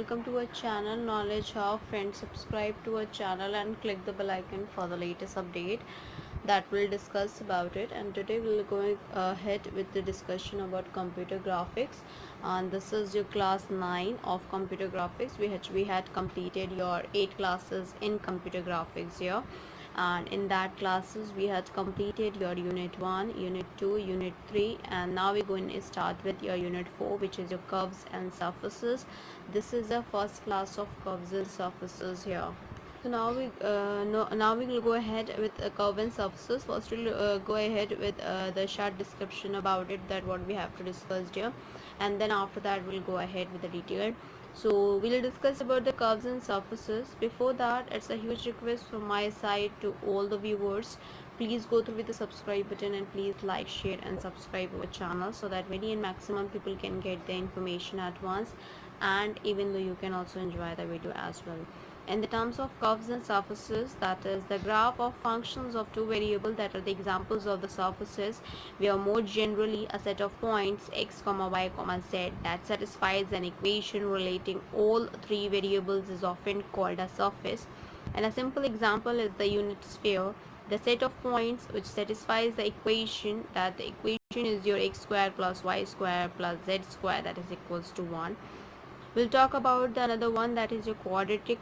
welcome to our channel Knowledge Hub. Friends, subscribe to our channel and click the bell icon for the latest update that we'll discuss about it. And today we'll go ahead with the discussion about computer graphics, and this is your class 9 of computer graphics. We had completed your 8 classes in computer graphics here, and in that classes we had completed your unit 1, unit 2, unit 3, and now we're going to start with your unit 4, which is your curves and surfaces. This is the first class of curves and surfaces here. So now we will go ahead with curve and surfaces. First we'll go ahead with the short description about it, that what we have to discuss here, and then after that we'll go ahead with the detail. So we'll discuss about the curves and surfaces. Before that, it's a huge request from my side to all the viewers, please go through with the subscribe button and please like, share and subscribe our channel, so that many and maximum people can get the information at once, and even though you can also enjoy the video as well. In the terms of curves and surfaces, that is the graph of functions of two variables that are the examples of the surfaces, where more generally a set of points x, y, z that satisfies an equation relating all three variables is often called a surface. And a simple example is the unit sphere, the set of points which satisfies the equation, that the equation is your x square plus y square plus z square that is equals to 1. We'll talk about the another one, that is your quadratic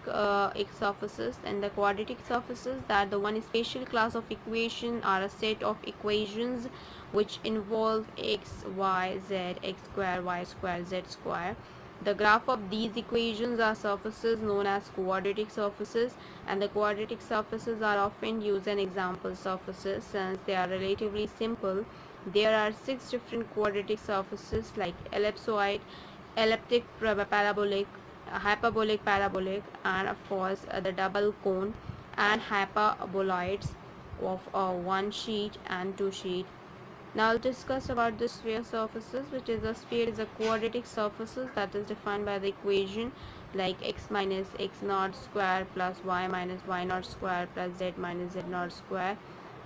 surfaces. And the quadratic surfaces, that the one special class of equation are a set of equations which involve x, y, z, x square, y square, z square. The graph of these equations are surfaces known as quadratic surfaces, and the quadratic surfaces are often used as example surfaces since they are relatively simple. There are 6 different quadratic surfaces like ellipsoid, elliptic, parabolic, hyperbolic, parabolic, and of course the double cone and hyperboloids of one sheet and two sheet. Now I'll discuss about the sphere surfaces, which is a sphere is a quadratic surfaces that is defined by the equation like x minus x naught square plus y minus y naught square plus z minus z naught square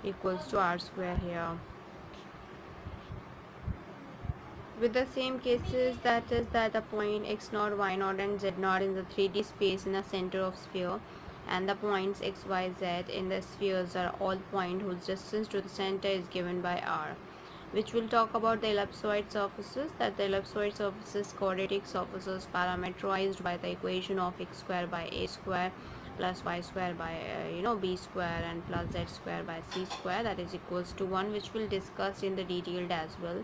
equals to r square here. With the same cases, that is that the point x naught, y naught and z naught in the 3D space in the center of sphere, and the points x, y, z in the spheres are all points whose distance to the center is given by r. Which will talk about the ellipsoid surfaces, that the ellipsoid surfaces quadratic surfaces parameterized by the equation of x square by a square plus y square by b square and plus z square by c square that is equals to 1, which we'll discuss in the detailed as well.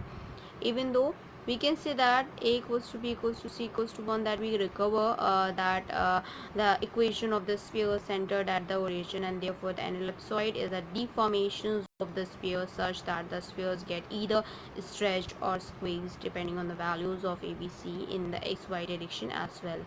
Even though we can say that a equals to b equals to c equals to 1, that we recover the equation of the sphere centered at the origin, and therefore an ellipsoid is a deformation of the sphere such that the spheres get either stretched or squeezed depending on the values of ABC in the xy direction as well.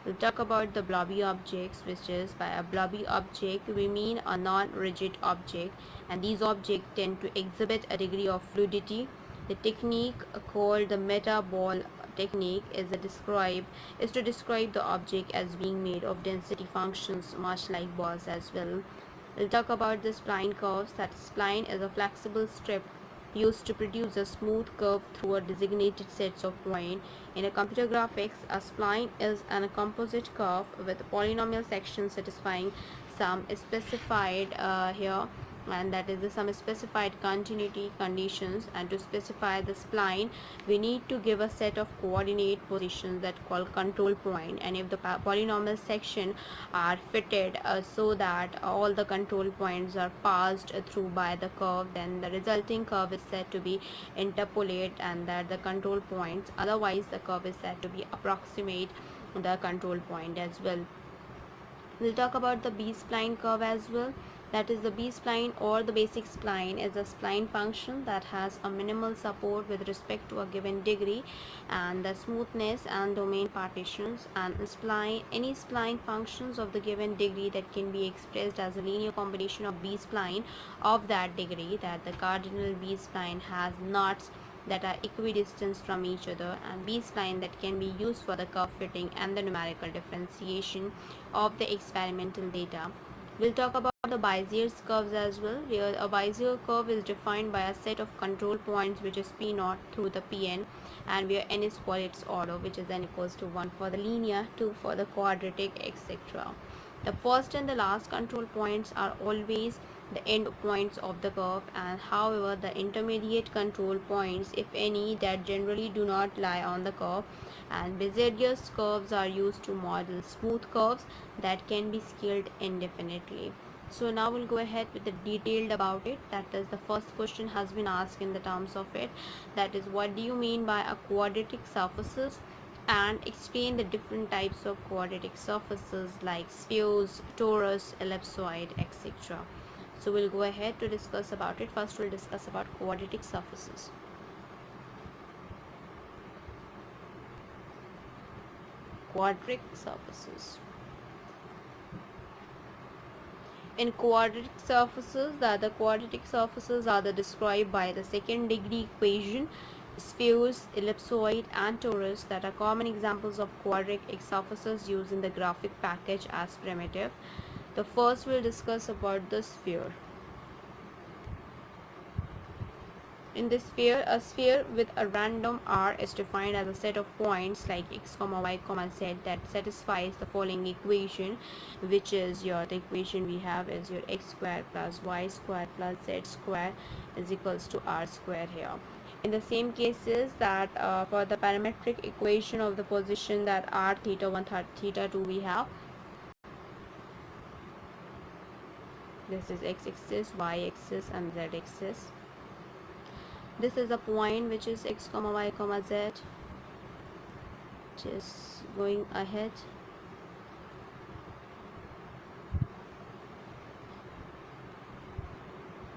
We'll talk about the blobby objects, which is by a blobby object we mean a non-rigid object, and these objects tend to exhibit a degree of fluidity. The technique called the meta-ball technique is to describe the object as being made of density functions much like balls as well. We'll talk about the spline curves, that spline is a flexible strip used to produce a smooth curve through a designated sets of points. In a computer graphics, a spline is a composite curve with polynomial sections satisfying some specified here, and that is some specified continuity conditions. And to specify the spline we need to give a set of coordinate positions that called control point, and if the polynomial section are fitted so that all the control points are passed through by the curve, then the resulting curve is said to be interpolate and that the control points, otherwise the curve is said to be approximate the control point as well. We'll talk about the B-spline curve as well. That is the B-spline or the basic spline is a spline function that has a minimal support with respect to a given degree and the smoothness and domain partitions, and any spline functions of the given degree that can be expressed as a linear combination of B-spline of that degree, that the cardinal B-spline has knots that are equidistant from each other, and B-spline that can be used for the curve fitting and the numerical differentiation of the experimental data. We'll talk about the Bezier's curves as well, where a Bezier curve is defined by a set of control points which is P0 through the Pn, and where n is Quadratic's order, which is n equals to 1 for the linear, 2 for the quadratic, etc. The first and the last control points are always the end points of the curve, and however the intermediate control points, if any, that generally do not lie on the curve, and Bezier's curves are used to model smooth curves that can be scaled indefinitely. So now we'll go ahead with the detailed about it. That is, the first question has been asked in the terms of it, that is, what do you mean by a quadratic surfaces, and explain the different types of quadratic surfaces like spheres, torus, ellipsoid, etc. So we'll go ahead to discuss about it. First we'll discuss about quadratic surfaces. Quadratic surfaces. In quadratic surfaces, the quadratic surfaces are described by the second degree equation. Spheres, ellipsoid, and torus that are common examples of quadratic surfaces used in the graphic package as primitive. The first we'll discuss about the sphere. In this sphere, a sphere with a random r is defined as a set of points like x, y, z that satisfies the following equation, which is the equation we have is your x square plus y square plus z square is equals to r square here. In the same cases that for the parametric equation of the position that r theta 1 theta 2 we have, this is x axis, y axis, and z axis. This is a point which is x, y, z, just going ahead.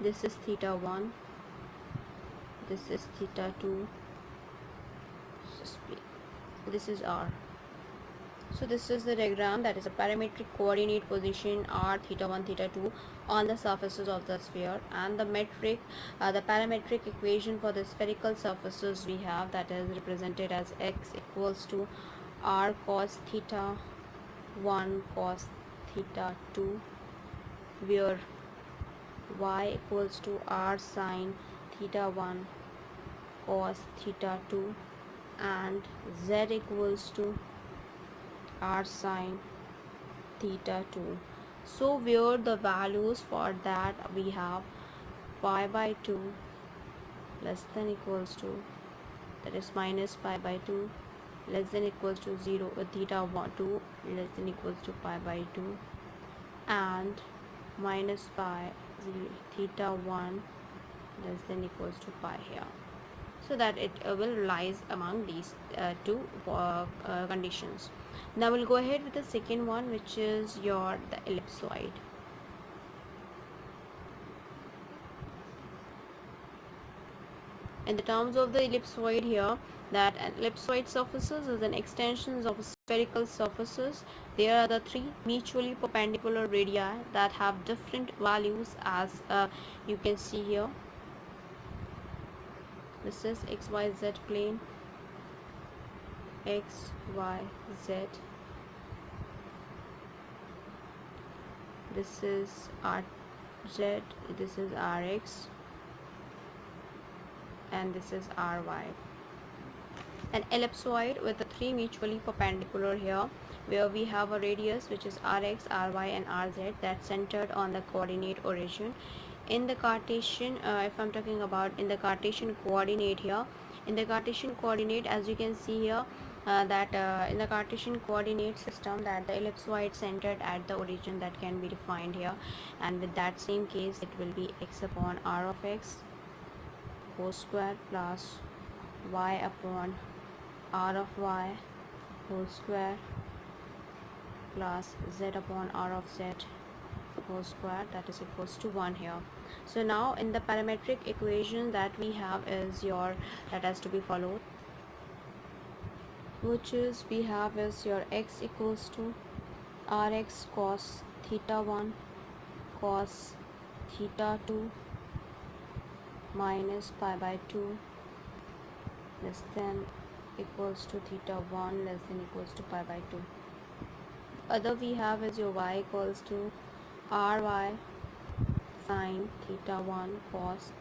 This is theta 1, this is theta 2, this is r. So this is the diagram, that is a parametric coordinate position r, theta 1, theta 2 on the surfaces of the sphere, and the parametric equation for the spherical surfaces we have, that is represented as x equals to r cos theta 1 cos theta 2, where y equals to r sin theta 1 cos theta 2, and z equals to r sin theta 2. So where the values for that we have pi by 2 less than equals to, that is minus pi by 2 less than equals to 0, theta 1 2 less than equals to pi by 2, and minus pi 0, theta 1 less than equals to pi here. So that it will lies among these two conditions. Now we'll go ahead with the second one, which is the ellipsoid. In the terms of the ellipsoid here, that an ellipsoid surfaces is an extension of spherical surfaces. There are the three mutually perpendicular radii that have different values, as you can see here. This is xyz plane, x, y, z. This is rz, this is rx, and this is ry. An ellipsoid with the three mutually perpendicular here, where we have a radius which is rx, ry, and rz that's centered on the coordinate origin. In the Cartesian, if I'm talking about in the Cartesian coordinate here, in the Cartesian coordinate, as you can see here, that in the Cartesian coordinate system, that the ellipsoid centered at the origin that can be defined here, and with that same case it will be x upon r of x whole square plus y upon r of y whole square plus z upon r of z whole square, that is equals to 1 here. So now in the parametric equation that we have is that has to be followed, which is we have is your x equals to rx cos theta 1 cos theta 2 minus pi by 2 less than equals to theta 1 less than equals to pi by 2. Other we have is your y equals to ry sin theta 1 cos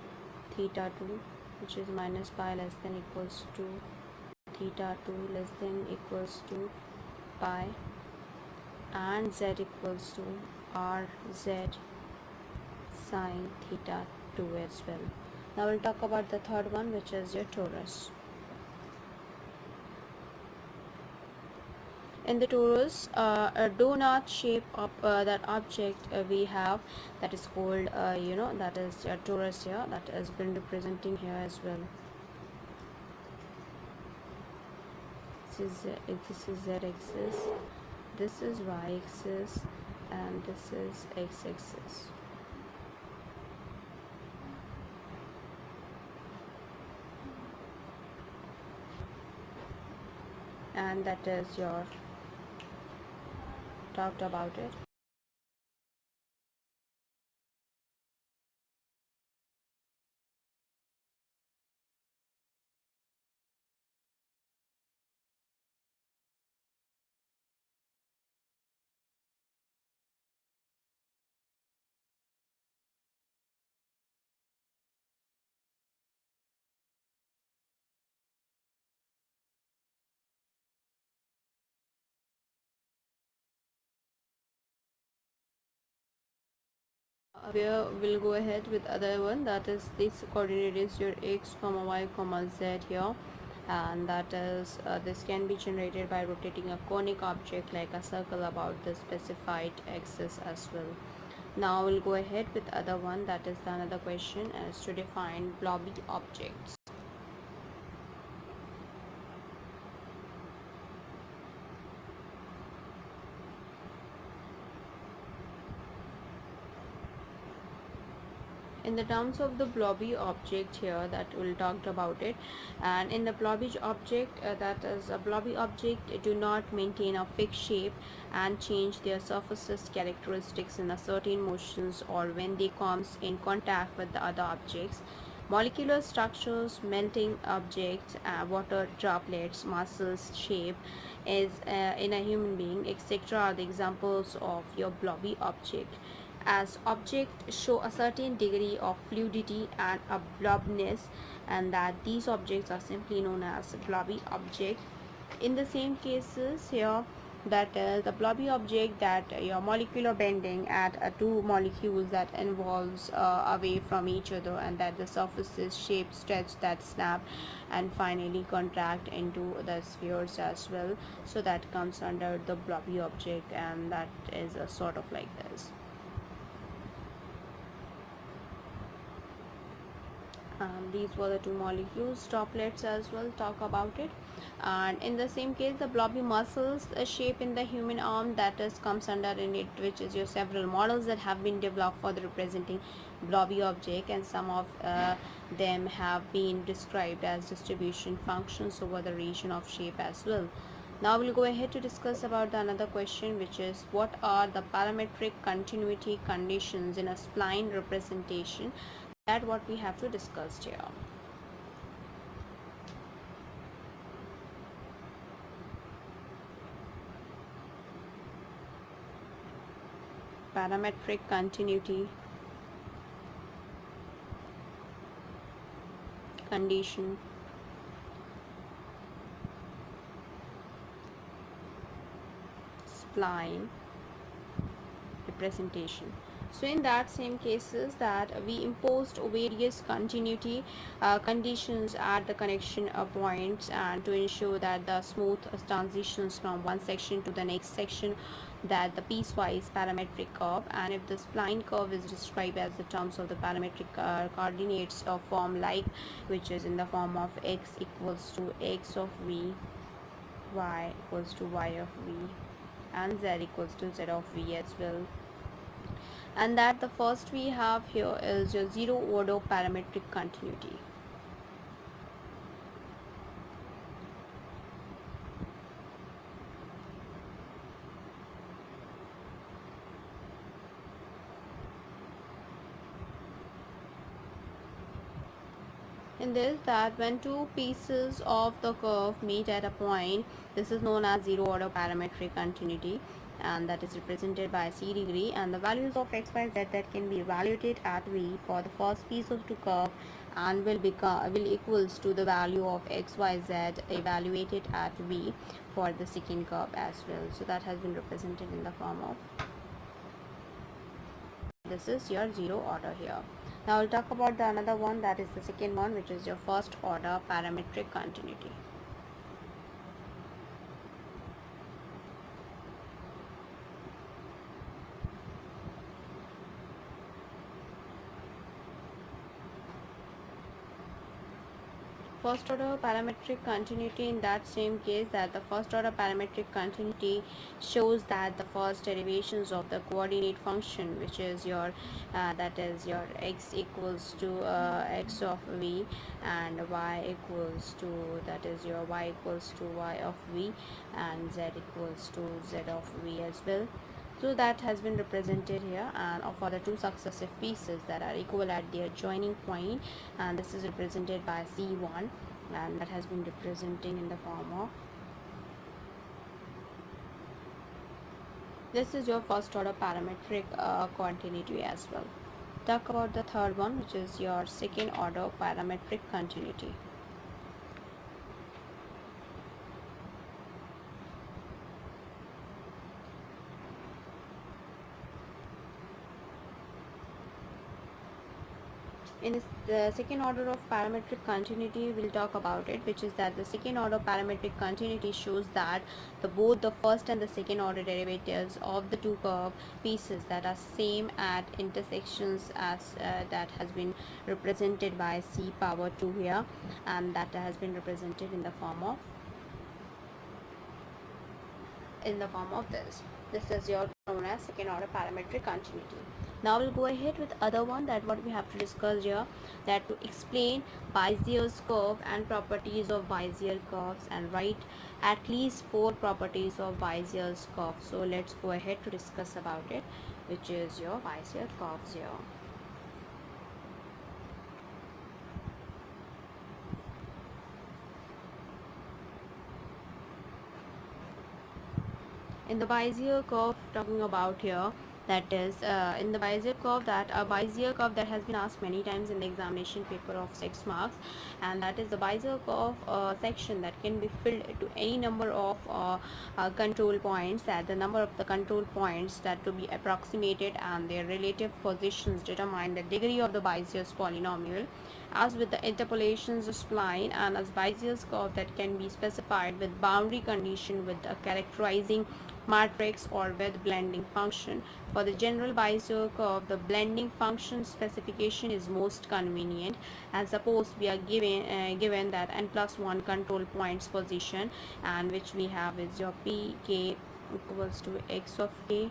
theta 2, which is minus pi less than equals to theta 2 less than equals to pi, and z equals to rz sine theta 2 as well. Now we'll talk about the third one, which is your torus. In the torus, a donut shape of that object we have, that is called that is your torus here, that has been representing here as well. This is z axis, this is y axis, and this is x axis. And that is your talked about it. We'll go ahead with other one, that is this coordinate is your x comma y comma z here, and that is this can be generated by rotating a conic object like a circle about the specified axis as well. Now we'll go ahead with other one, that is another question as to define blobby objects. In the terms of the blobby object here, that we'll talk about it, and in the blobby object, that is a blobby object do not maintain a fixed shape and change their surfaces characteristics in a certain motions or when they comes in contact with the other objects. Molecular structures, melting objects, water droplets, muscles, shape is in a human being, etc. are the examples of your blobby object. As objects show a certain degree of fluidity and a blobbiness, and that these objects are simply known as blobby object. In the same cases here, that the blobby object, that your molecular bending at two molecules that involves away from each other, and that the surfaces shape stretch that snap and finally contract into the spheres as well, so that comes under the blobby object, and that is a sort of like this. These were the two molecules, droplets as well, talk about it. And in the same case, the blobby muscles shape in the human arm, that is comes under in it, which is your several models that have been developed for the representing blobby object, and some of them have been described as distribution functions over the region of shape as well. Now we'll go ahead to discuss about the another question, which is what are the parametric continuity conditions in a spline representation, that what we have to discuss here. Parametric continuity condition spline representation. So in that same cases, that we imposed various continuity conditions at the connection points, and to ensure that the smooth transitions from one section to the next section, that the piecewise parametric curve, and if the spline curve is described as the terms of the parametric coordinates of form like, which is in the form of x equals to x of v, y equals to y of v, and z equals to z of v as well. And that the first we have here is your zero order parametric continuity. In this, that when two pieces of the curve meet at a point, this is known as zero order parametric continuity. and that is represented by c degree, and the values of x, y, z that can be evaluated at v for the first piece of the curve and will equals to the value of x, y, z evaluated at v for the second curve as well. So that has been represented in the form of, this is your zero order here. Now we'll talk about the another one, that is the second one, which is your first order parametric continuity. First order parametric continuity, in that same case, that the first order parametric continuity shows that the first derivations of the coordinate function, which is your that is your x equals to x of v, and y equals to, that is your y equals to y of v, and z equals to z of v as well. So that has been represented here, and for the two successive pieces that are equal at their joining point, and this is represented by c1, and that has been representing in the form of, this is your first order parametric continuity as well. Talk about the third one, which is your second order parametric continuity. In the second order of parametric continuity, we'll talk about it, which is that the second order parametric continuity shows that both the first and the second order derivatives of the two curve pieces that are same at intersections, as that has been represented by c power 2 here, and that has been represented in the form of, this. This is your known as second order parametric continuity. Now we'll go ahead with other one, that what we have to discuss here, that to explain Bezier's curve and properties of Bezier curves, and write at least 4 properties of Bezier's curve. So let's go ahead to discuss about it, which is your Bezier curves here. In the Bezier curve, talking about here, that is in the Bezier curve, that a Bezier curve that has been asked many times in the examination paper of 6 marks, and that is the Bezier curve section that can be filled to any number of control points, that the number of the control points that to be approximated and their relative positions determine the degree of the Bezier's polynomial, as with the interpolations of spline, and as Bezier's curve that can be specified with boundary condition with a characterizing matrix or with blending function. For the general Bezier curve, the blending function specification is most convenient, and suppose we are given that n plus 1 control points position, and which we have is your p k equals to x of k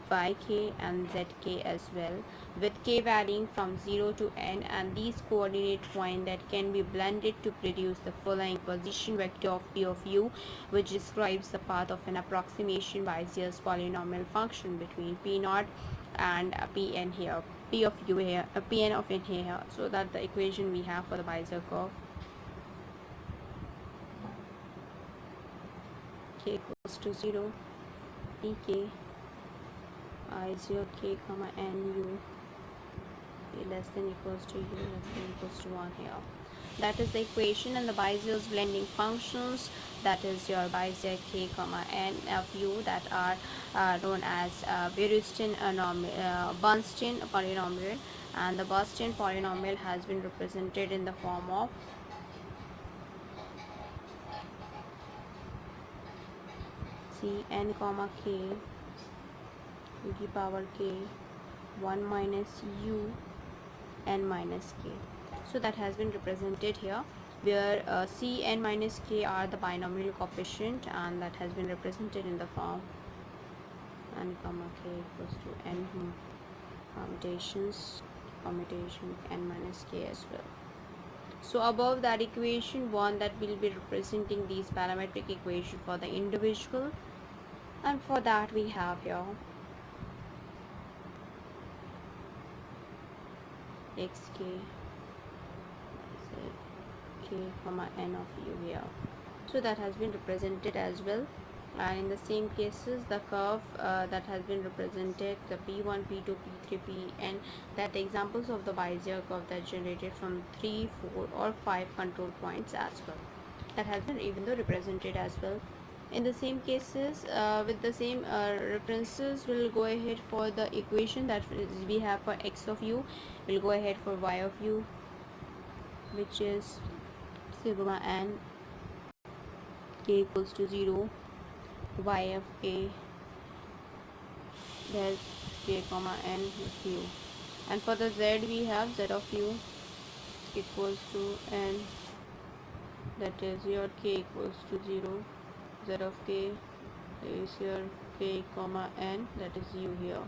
by k and zk as well, with k varying from 0 to n, and these coordinate points that can be blended to produce the following position vector of p of u, which describes the path of an approximation Bezier's polynomial function between p naught and pn here, p of u here, pn of n here. So that the equation we have for the Bezier curve, k equals to 0, pk I0 k comma n u less than equals to u less than equals to 1 here. That is the equation, and the Bezier's blending functions, that is your Bezier k comma n of u, that are known as Bernstein polynomial, and the Bernstein polynomial has been represented in the form of c n comma k to the power k 1 minus u n minus k. So that has been represented here, where c n minus k are the binomial coefficient, and that has been represented in the form n comma k equals to n commutation n minus k as well. So above that equation 1, that will be representing these parametric equation for the individual, and for that we have here xk k comma n of u here. So that has been represented as well And in the same cases, the curve that has been represented, the p1, p2, p3, pn, that examples of the Bezier curve that generated from 3, 4 or 5 control points as well, that has been even though represented as well. In the same cases, with the same references, we'll go ahead for the equation that we have for x of u. We'll go ahead for y of u, which is sigma n k equals to 0, y of k there's k comma n with u, and for the z we have z of u equals to n, that is your k equals to 0, z of k is your k comma n, that is u here,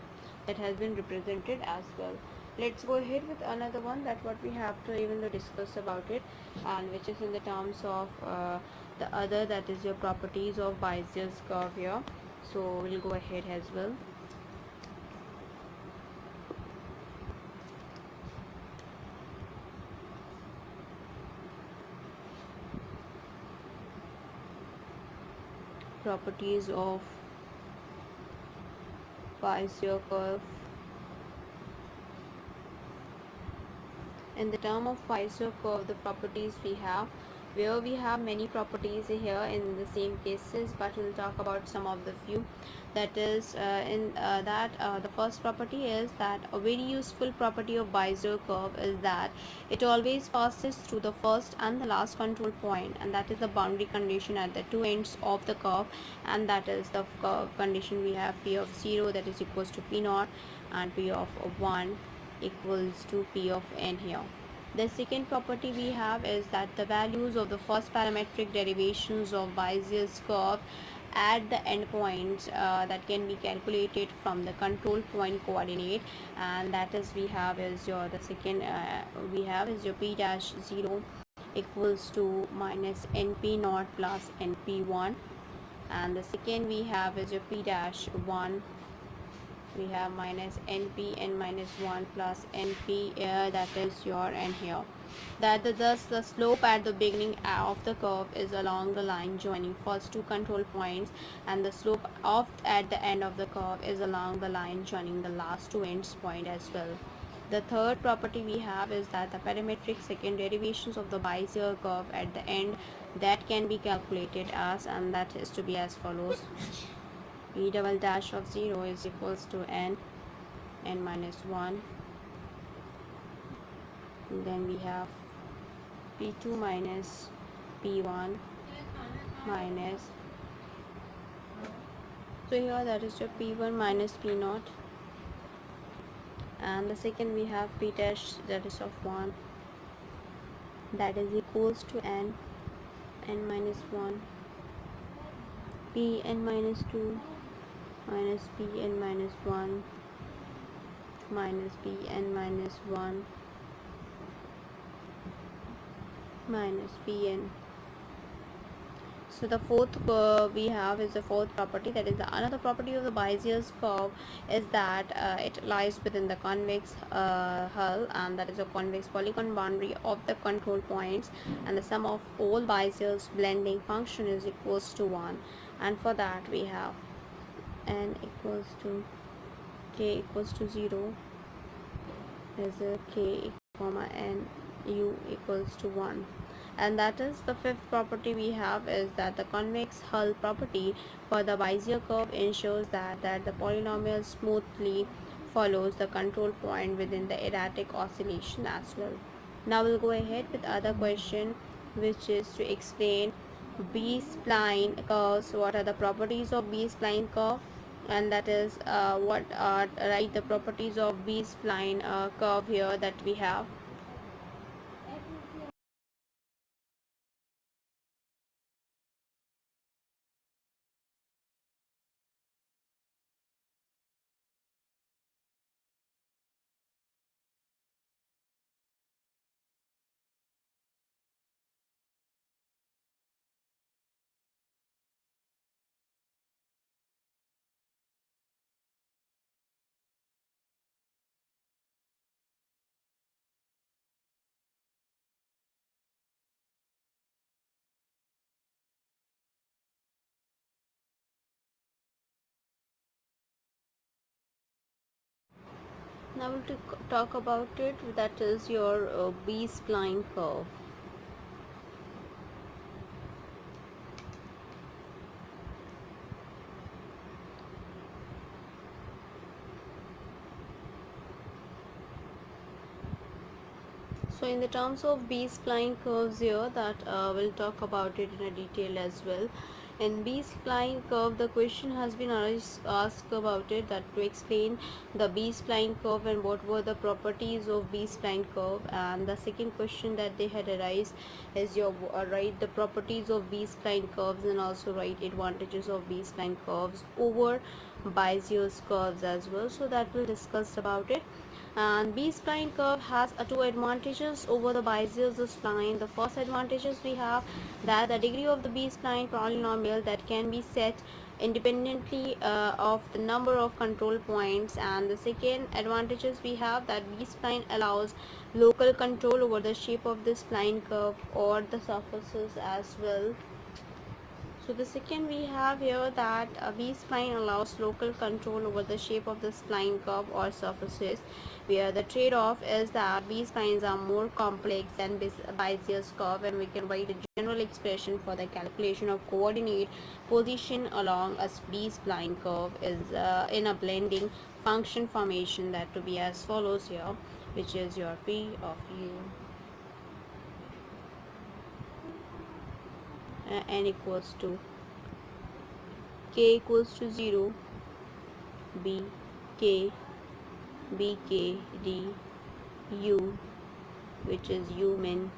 that has been represented as well. Let's go ahead with another one that what we have to even though discuss about it, and which is in the terms of the other, that is your properties of Bezier's curve here. So we'll go ahead as well. Properties of Bezier curve. In the term of Bezier curve, the properties we have, where we have many properties here in the same cases, but we'll talk about some of the few. That is the first property is that a very useful property of Bezier curve is that it always passes through the first and the last control point, and that is the boundary condition at the two ends of the curve, and that is the curve condition we have p of 0 that is equals to p naught, and p of 1 equals to p of n here. The second property we have is that the values of the first parametric derivations of Bezier's curve at the endpoints that can be calculated from the control point coordinate, and that is we have is your the second we have is your p dash 0 equals to minus np naught plus np1, and the second we have is your p dash 1, we have minus np n minus 1 plus np that is your n here, that thus the slope at the beginning of the curve is along the line joining first two control points, and the slope of at the end of the curve is along the line joining the last two ends point as well. The third property we have is that the parametric second derivations of the Bezier curve at the end that can be calculated as, and that is to be as follows: p double dash of 0 is equals to n minus 1, and then we have p2 minus p1 minus, so here that is your p1 minus p naught, and the second we have p dash that is of 1, that is equals to n minus 1, p n minus 2 minus p n minus 1 minus p n minus 1 minus pn. So the fourth we have is the fourth property, that is the another property of the Bezier's curve is that it lies within the convex hull, and that is a convex polygon boundary of the control points, and the sum of all Bezier's blending function is equals to 1, and for that we have n equals to k equals to 0 is a k comma n u equals to 1. And that is the fifth property we have is that the convex hull property for the Bezier curve ensures that the polynomial smoothly follows the control point within the erratic oscillation as well. Now we'll go ahead with other question, which is to explain B-spline curves. What are the properties of B-spline curve? And that is what are the properties of B-spline curve here that we have. Now we'll talk about it, that is your B-spline curve. So in the terms of B-spline curves here, that we'll talk about it in a detail as well. In B-spline curve, the question has been asked about it, that to explain the B-spline curve and what were the properties of B-spline curve. And the second question that they had arise is your write the properties of B-spline curves and also write advantages of B-spline curves over Bezier's curves as well. So that we'll discuss about it. And B-spline curve has two advantages over the Bezier's spline. The first advantages we have that the degree of the B-spline polynomial that can be set independently of the number of control points. And the second advantages we have that B-spline allows local control over the shape of the spline curve or the surfaces as well. So the second we have here that a B-spline allows local control over the shape of the spline curve or surfaces, where the trade-off is that B-splines are more complex than Bezier's curve, and we can write a general expression for the calculation of coordinate position along a B-spline curve is in a blending function formation, that to be as follows here, which is your P of U n equals to k equals to 0 b k b k d u, which is u min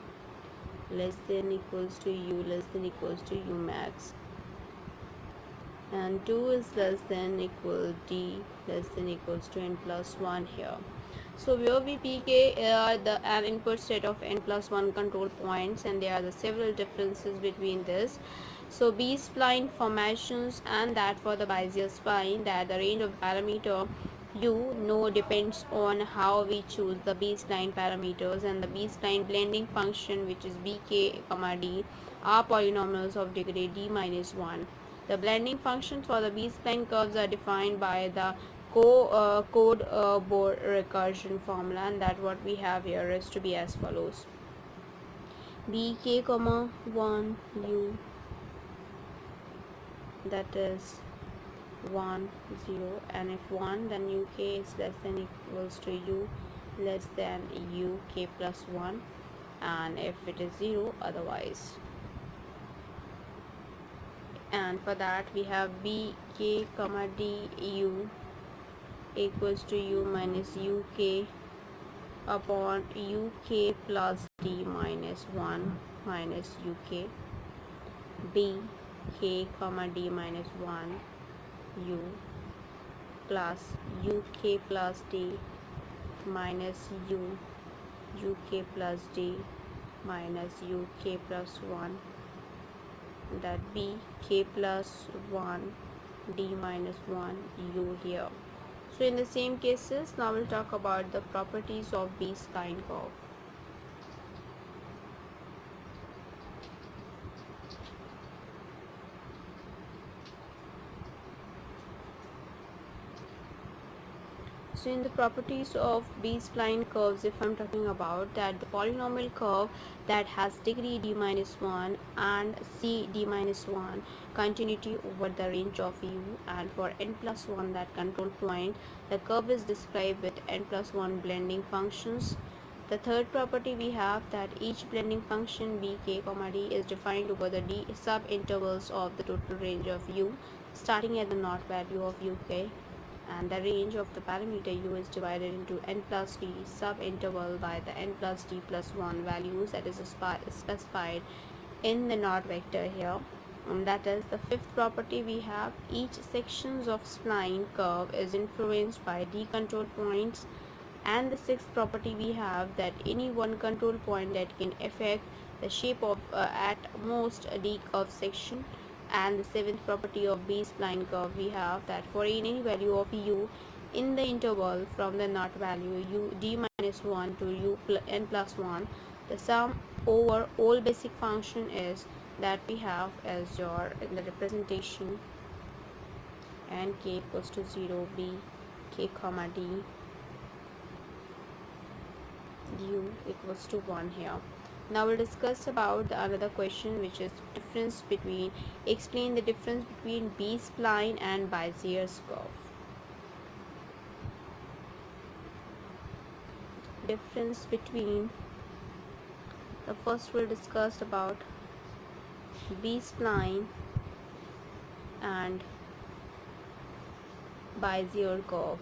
less than equals to u less than equals to u max, and 2 is less than equal d less than equals to n plus 1 here. So where we pk are an input set of n plus 1 control points, and there are the several differences between this. So B-spline formations and that for the Bezier spline, that the range of parameter u depends on how we choose the B-spline parameters, and the B-spline blending function, which is bk comma d, are polynomials of degree d minus 1. The blending functions for the B-spline curves are defined by the code board recursion formula, and that what we have here is to be as follows: bk comma 1 u, that is 1 0, and if 1 then uk is less than equals to u less than uk plus 1, and if it is 0 otherwise. And for that we have bk comma d u equals to u minus uk upon uk plus d minus 1 minus uk, b k comma d minus 1 u plus uk plus d minus u uk plus d minus uk plus 1, that b k plus 1 d minus 1 u here. So in the same cases, now we'll talk about the properties of B-spline curve. So in the properties of B-spline curves, if I'm talking about that, the polynomial curve that has degree d minus 1 and c d minus 1 continuity over the range of u, and for n plus 1 that control point, the curve is described with n plus 1 blending functions. The third property we have that each blending function bk comma d is defined over the d sub-intervals of the total range of u, starting at the naught value of uk, and the range of the parameter u is divided into n plus d sub-interval by the n plus d plus 1 values that is specified in the naught vector here. And that is the fifth property we have: each sections of spline curve is influenced by d control points. And the sixth property we have that any one control point that can affect the shape of at most a d curve section. And the seventh property of B-spline curve we have that for any value of u in the interval from the naught value u d minus 1 to u n plus 1, the sum over all basic function is that we have as your in the representation n k equals to 0 b k comma d u equals to 1 here. Now we'll discuss about the another question, which is difference between, explain the difference between B-spline and Bezier's curve. Difference between, the first we'll discuss about B-spline and Bezier curve.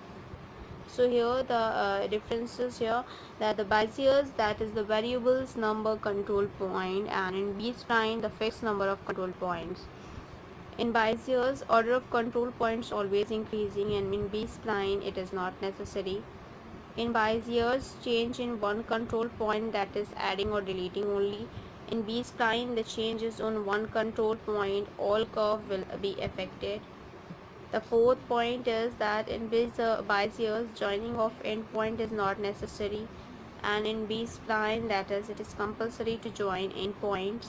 So here the differences here, that the Beziers, that is the variables number control point, and in B-spline the fixed number of control points. In Beziers, order of control points always increasing, and in B-spline it is not necessary. In Beziers, change in one control point, that is adding or deleting only. In B-spline, the change is on one control point, all curve will be affected. The fourth point is that in Beziers, joining of endpoint is not necessary, and in B-spline, that is, it is compulsory to join endpoints.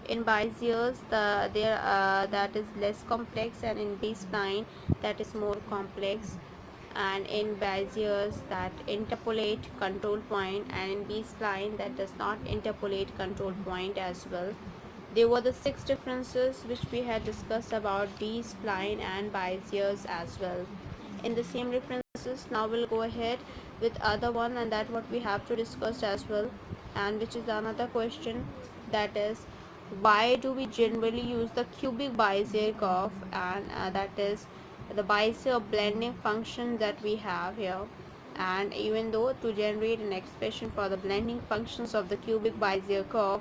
In Beziers, that is less complex, and in B-spline that is more complex. And in Beziers, that interpolate control point, and in B-spline that does not interpolate control point as well. There were the 6 differences which we had discussed about B-spline and Beziers as well. In the same references, now we'll go ahead with other one, and that what we have to discuss as well, and which is another question, that is, why do we generally use the cubic Bezier curve, and that is the Bezier blending function that we have here. And even though to generate an expression for the blending functions of the cubic Bezier curve,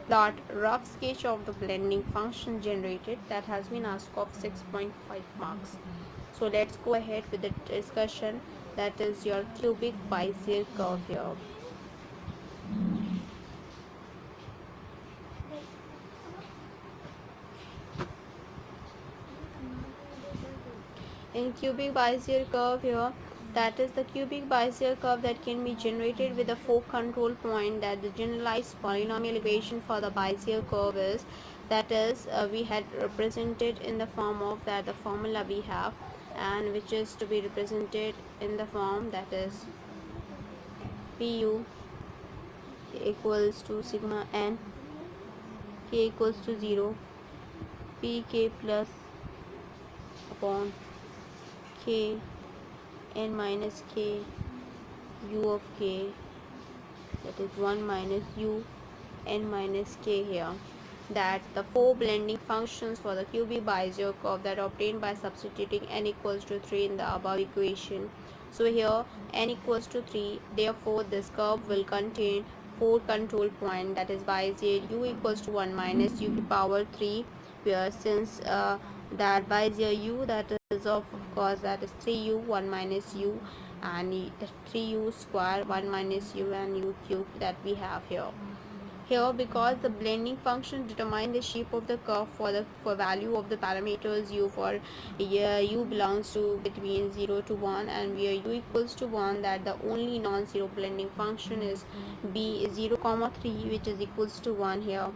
plot rough sketch of the blending function generated, that has been asked of 6.5 marks. So let's go ahead with the discussion, that is your cubic Bezier curve here. In cubic Bezier curve here, that is the cubic Bezier curve that can be generated with a 4 control point, that the generalized polynomial equation for the Bezier curve is, that is, we had represented in the form of that the formula we have, and which is to be represented in the form, that is pu equals to sigma n, k equals to 0, pk plus upon k n minus k u of k, that is 1 minus u n minus k here. That the 4 blending functions for the cubic Bezier curve that are obtained by substituting n equals to 3 in the above equation. So here n equals to 3, therefore this curve will contain 4 control point, that is Bezier u equals to 1 minus u to power 3, where since that Bezier u, that is of course that is 3u 1 minus u, and 3u square 1 minus u and u cube that we have here. Here, because the blending function determine the shape of the curve for value of the parameters u, for u belongs to between 0 to 1, and where u equals to 1, that the only non-zero blending function is b 0 comma 3, which is equals to 1 here.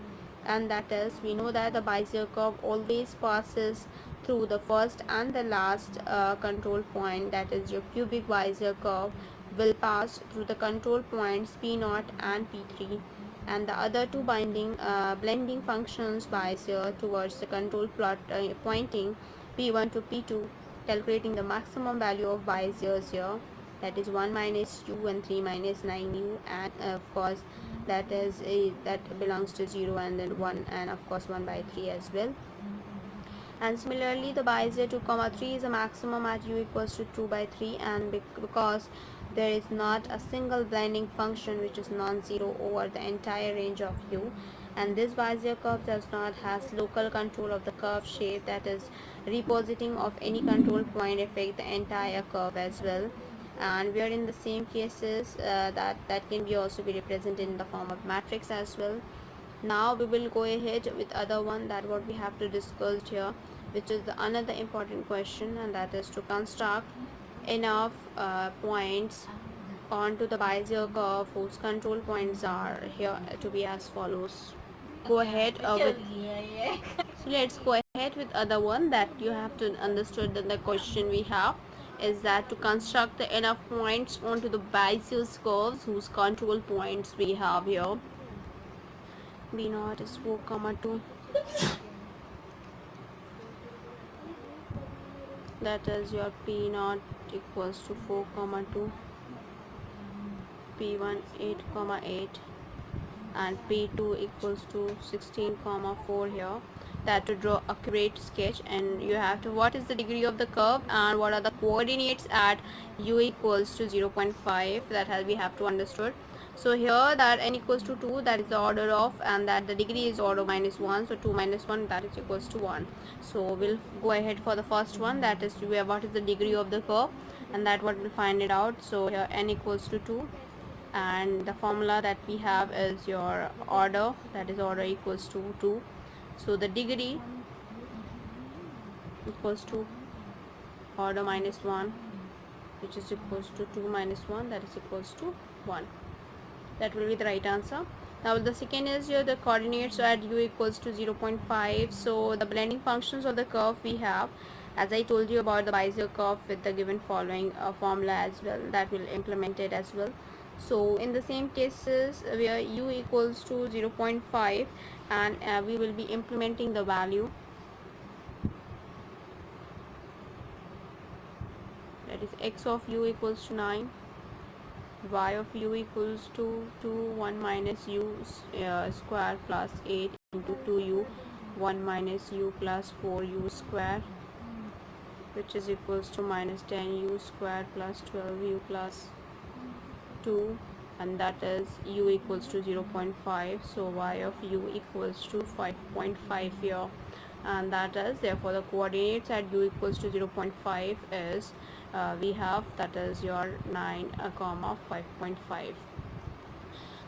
And that is, we know that the Bezier curve always passes through the first and the last control point, that is your cubic Bezier curve will pass through the control points p0 and p3, and the other two blending functions Bezier towards the control plot pointing p1 to p2, calculating the maximum value of Beziers here, that is 1 minus u and 3 minus 9u, and of course that is that belongs to 0, and then 1, and of course 1 by 3 as well. And similarly the Bezier 2 comma 3 is a maximum at u equals to 2 by 3, and because there is not a single blending function which is non-zero over the entire range of u, and this Bezier curve does not has local control of the curve shape, that is repositing of any control point affect the entire curve as well. And we are in the same cases that can be also be represented in the form of matrix as well. Now we will go ahead with other one, that what we have to discuss here, which is the another important question, and that is to construct enough points onto the Bezier curve whose control points are here to be as follows. Go ahead with so let's go ahead with other one, that you have to understood the question we have, is that to construct the enough points onto the Bezier's curves whose control points we have here. B naught is 4 comma 2, that is your P naught equals to 4 comma 2, P1 8 comma 8, and P2 equals to 16 comma 4 here. That to draw a accurate sketch, and you have to what is the degree of the curve and what are the coordinates at u equals to 0.5, that has we have to understood. So here that n equals to 2, that is the order of, and that the degree is order minus 1, so 2 minus 1, that is equals to 1. So we'll go ahead for the first one, that is what is the degree of the curve, and that what we'll find it out. So here n equals to 2, and the formula that we have is your order, that is order equals to 2. So the degree equals to order minus 1, which is equals to 2 minus 1, that is equals to 1. That will be the right answer. Now the second is here the coordinates at u equals to 0.5. So the blending functions of the curve we have, as I told you about the Bezier curve with the given following formula as well, that will implement it as well. So in the same cases where u equals to 0.5, and we will be implementing the value, that is x of u equals to 9, y of u equals to 2 1 minus u square plus 8 into 2u 1 minus u plus 4u square, which is equals to minus 10u square plus 12u plus 2, and that is u equals to 0.5. so y of u equals to 5.5 here, and that is therefore the coordinates at u equals to 0.5 is we have, that is your 9 comma 5.5,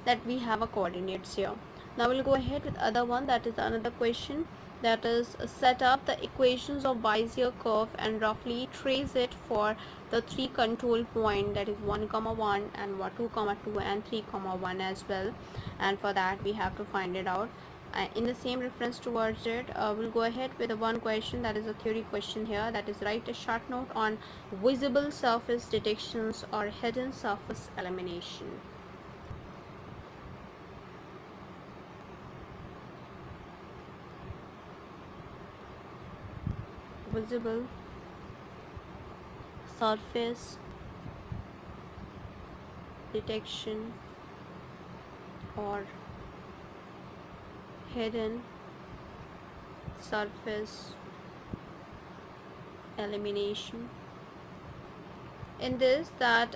that we have a coordinates here. Now we'll go ahead with other one, that is another question, that is set up the equations of Bezier curve and roughly trace it for the three control point, that is 1 comma 1 and 2 comma 2 and 3 comma 1 as well, and for that we have to find it out. In the same reference towards it, we'll go ahead with the one question, that is a theory question here, that is write a short note on visible surface detections or hidden surface elimination. Visible surface detection or hidden surface elimination. In this, that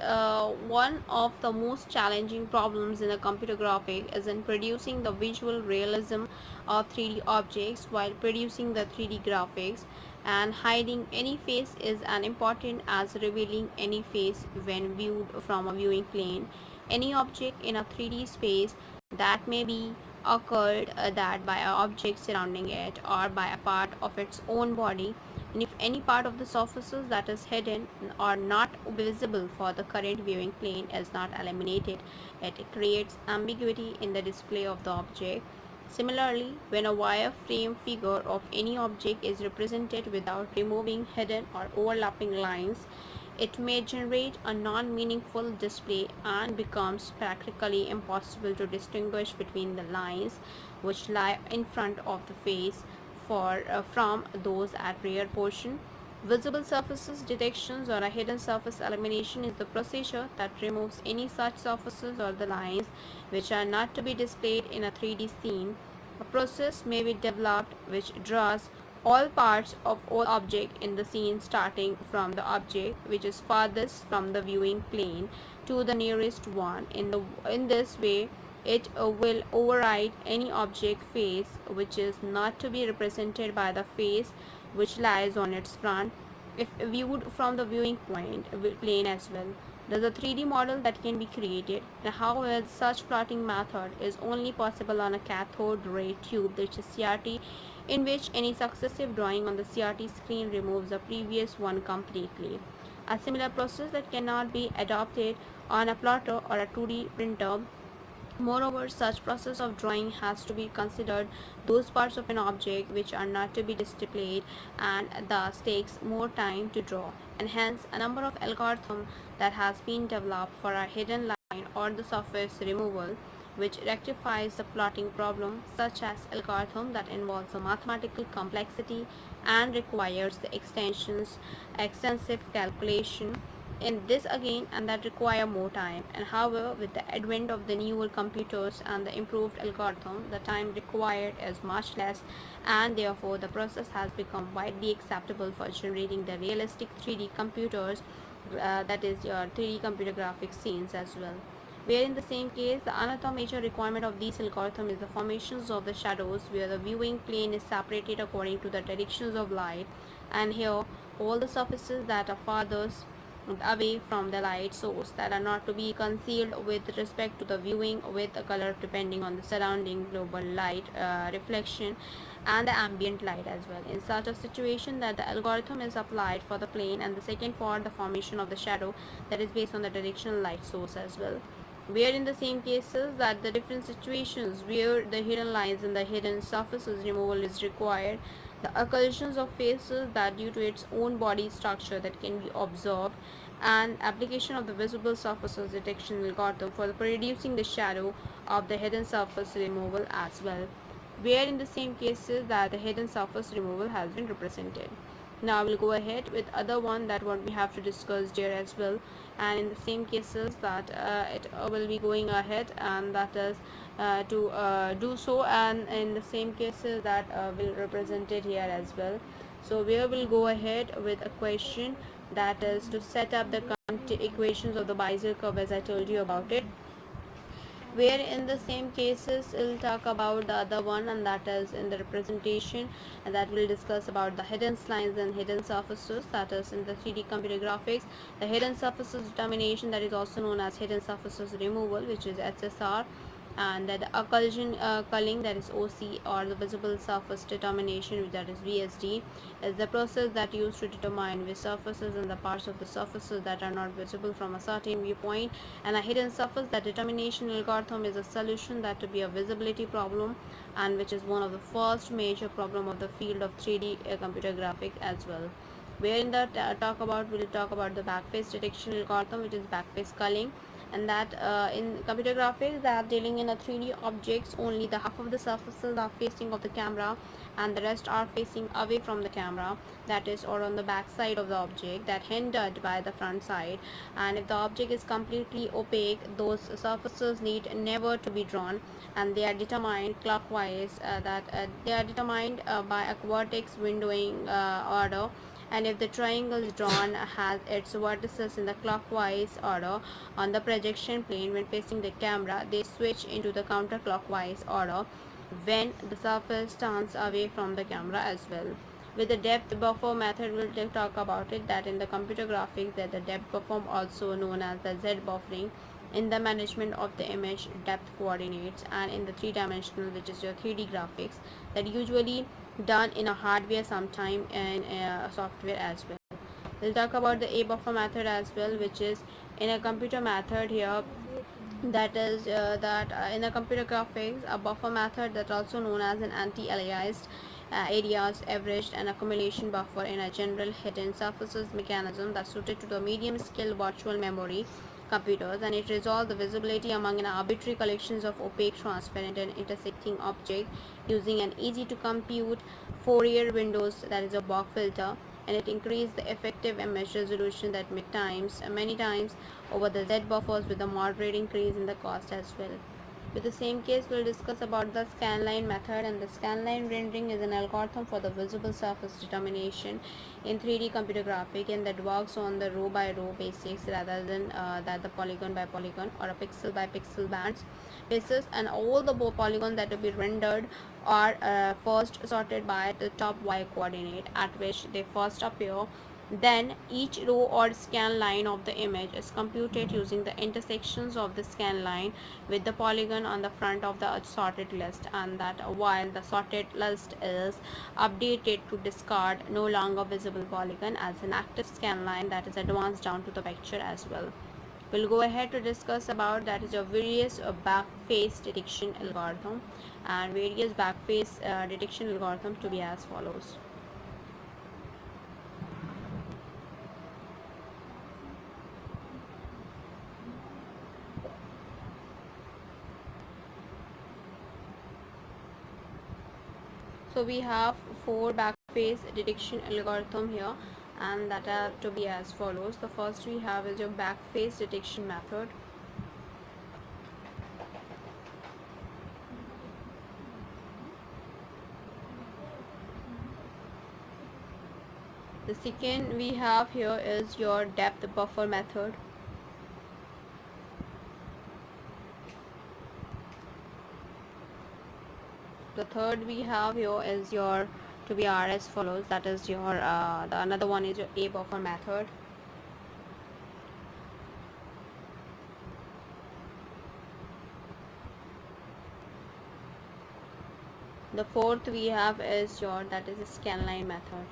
one of the most challenging problems in a computer graphic is in producing the visual realism of 3D objects while producing the 3D graphics, and hiding any face is as important as revealing any face when viewed from a viewing plane. Any object in a 3D space that may be occurred that by an object surrounding it or by a part of its own body, and if any part of the surfaces that is hidden or not visible for the current viewing plane is not eliminated, it creates ambiguity in the display of the object. Similarly, when a wireframe figure of any object is represented without removing hidden or overlapping lines, it may generate a non-meaningful display and becomes practically impossible to distinguish between the lines which lie in front of the face from those at rear portion. Visible surfaces detections or a hidden surface elimination is the procedure that removes any such surfaces or the lines which are not to be displayed in a 3D scene. A process may be developed which draws all parts of all object in the scene starting from the object which is farthest from the viewing plane to the nearest one. In this way, it will override any object face which is not to be represented by the face which lies on its front if viewed from the viewing plane as well. There's a 3D model that can be created. However, such plotting method is only possible on a cathode ray tube, which is CRT, in which any successive drawing on the CRT screen removes the previous one completely. A similar process that cannot be adopted on a plotter or a 2D printer Moreover, such process of drawing has to be considered those parts of an object which are not to be displayed and thus takes more time to draw, and hence a number of algorithms that has been developed for a hidden line or the surface removal which rectifies the plotting problem, such as algorithm that involves a mathematical complexity and requires the extensive calculation in this again and that require more time. And however, with the advent of the newer computers and the improved algorithm, the time required is much less, and therefore the process has become widely acceptable for generating the realistic 3D computers, that is your 3D computer graphics scenes as well. Where in the same case, the another major requirement of these algorithm is the formations of the shadows, where the viewing plane is separated according to the directions of light, and here all the surfaces that are farthest away from the light source that are not to be concealed with respect to the viewing with a color depending on the surrounding global light reflection and the ambient light as well. In such a situation that the algorithm is applied for the plane and the second for the formation of the shadow that is based on the directional light source as well. Where in the same cases that the different situations where the hidden lines and the hidden surfaces removal is required, the occlusions of faces that due to its own body structure that can be observed, and application of the visible surfaces detection algorithm for reducing the shadow of the hidden surface removal as well, where in the same cases that the hidden surface removal has been represented. Now we'll go ahead with other one that what we have to discuss there as well, and in the same cases that it will be going ahead, and that is to do so, and in the same cases that will represent it here as well. So we will go ahead with a question that is to set up the equations of the Bezier curve as I told you about it, where in the same cases we'll talk about the other one, and that is in the representation, and that will discuss about the hidden lines and hidden surfaces, that is in the 3D computer graphics, the hidden surfaces determination that is also known as hidden surfaces removal, which is HSR, and that the occlusion culling, that is OC, or the visible surface determination, that is VSD, is the process that used to determine which surfaces and the parts of the surfaces that are not visible from a certain viewpoint. And a hidden surface that determination algorithm is a solution that to be a visibility problem, and which is one of the first major problem of the field of 3D computer graphics as well. Where in that we'll talk about the backface detection algorithm, which is backface culling, and that in computer graphics that dealing in a 3D objects, only the half of the surfaces are facing of the camera and the rest are facing away from the camera, that is or on the back side of the object, that hindered by the front side. And if the object is completely opaque, those surfaces need never to be drawn, and they are determined clockwise, they are determined by a vertex windowing order, and if the triangle is drawn has its vertices in the clockwise order on the projection plane when facing the camera, they switch into the counterclockwise order when the surface turns away from the camera as well. With the depth buffer method, we'll talk about it, that in the computer graphics that the depth buffer, also known as the Z buffering, in the management of the image depth coordinates, and in the three-dimensional, which is your 3D graphics, that usually done in a hardware, sometime in software as well. We'll talk about the A buffer method as well, which is in a computer method here, that is in a computer graphics, a buffer method that also known as an anti-aliased areas averaged and accumulation buffer in a general hidden surfaces mechanism that's suited to the medium scale virtual memory computers, and it resolves the visibility among an arbitrary collections of opaque, transparent and intersecting objects using an easy to compute Fourier windows, that is a Bok filter, and it increased the effective image resolution that many times over the Z buffers, with a moderate increase in the cost as well. With the same case, we'll discuss about the scanline method, and the scanline rendering is an algorithm for the visible surface determination in 3D computer graphic, and that works on the row by row basics rather than that the polygon by polygon or a pixel by pixel bands basis, and all the polygons that will be rendered are first sorted by the top Y coordinate at which they first appear. Then each row or scan line of the image is computed using the intersections of the scan line with the polygon on the front of the sorted list, and that while the sorted list is updated to discard no longer visible polygon as an active scan line that is advanced down to the picture as well. we'll go ahead to discuss about that is your various backface detection algorithm, and various backface detection algorithm to be as follows. So we have 4 backface detection algorithm here, and that are to be as follows. The first we have is your backface detection method. The second we have here is your depth buffer method. The third we have here is your to be as follows, that is your the another one is your a buffer method. The fourth we have is your that is a scanline method.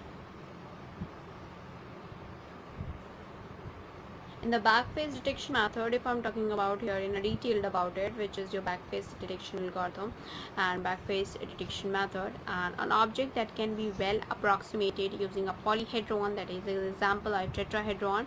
In the backface detection method, if I'm talking about here in a detailed about it, which is your backface detection algorithm and backface detection method, and an object that can be well approximated using a polyhedron, that is an example a tetrahedron.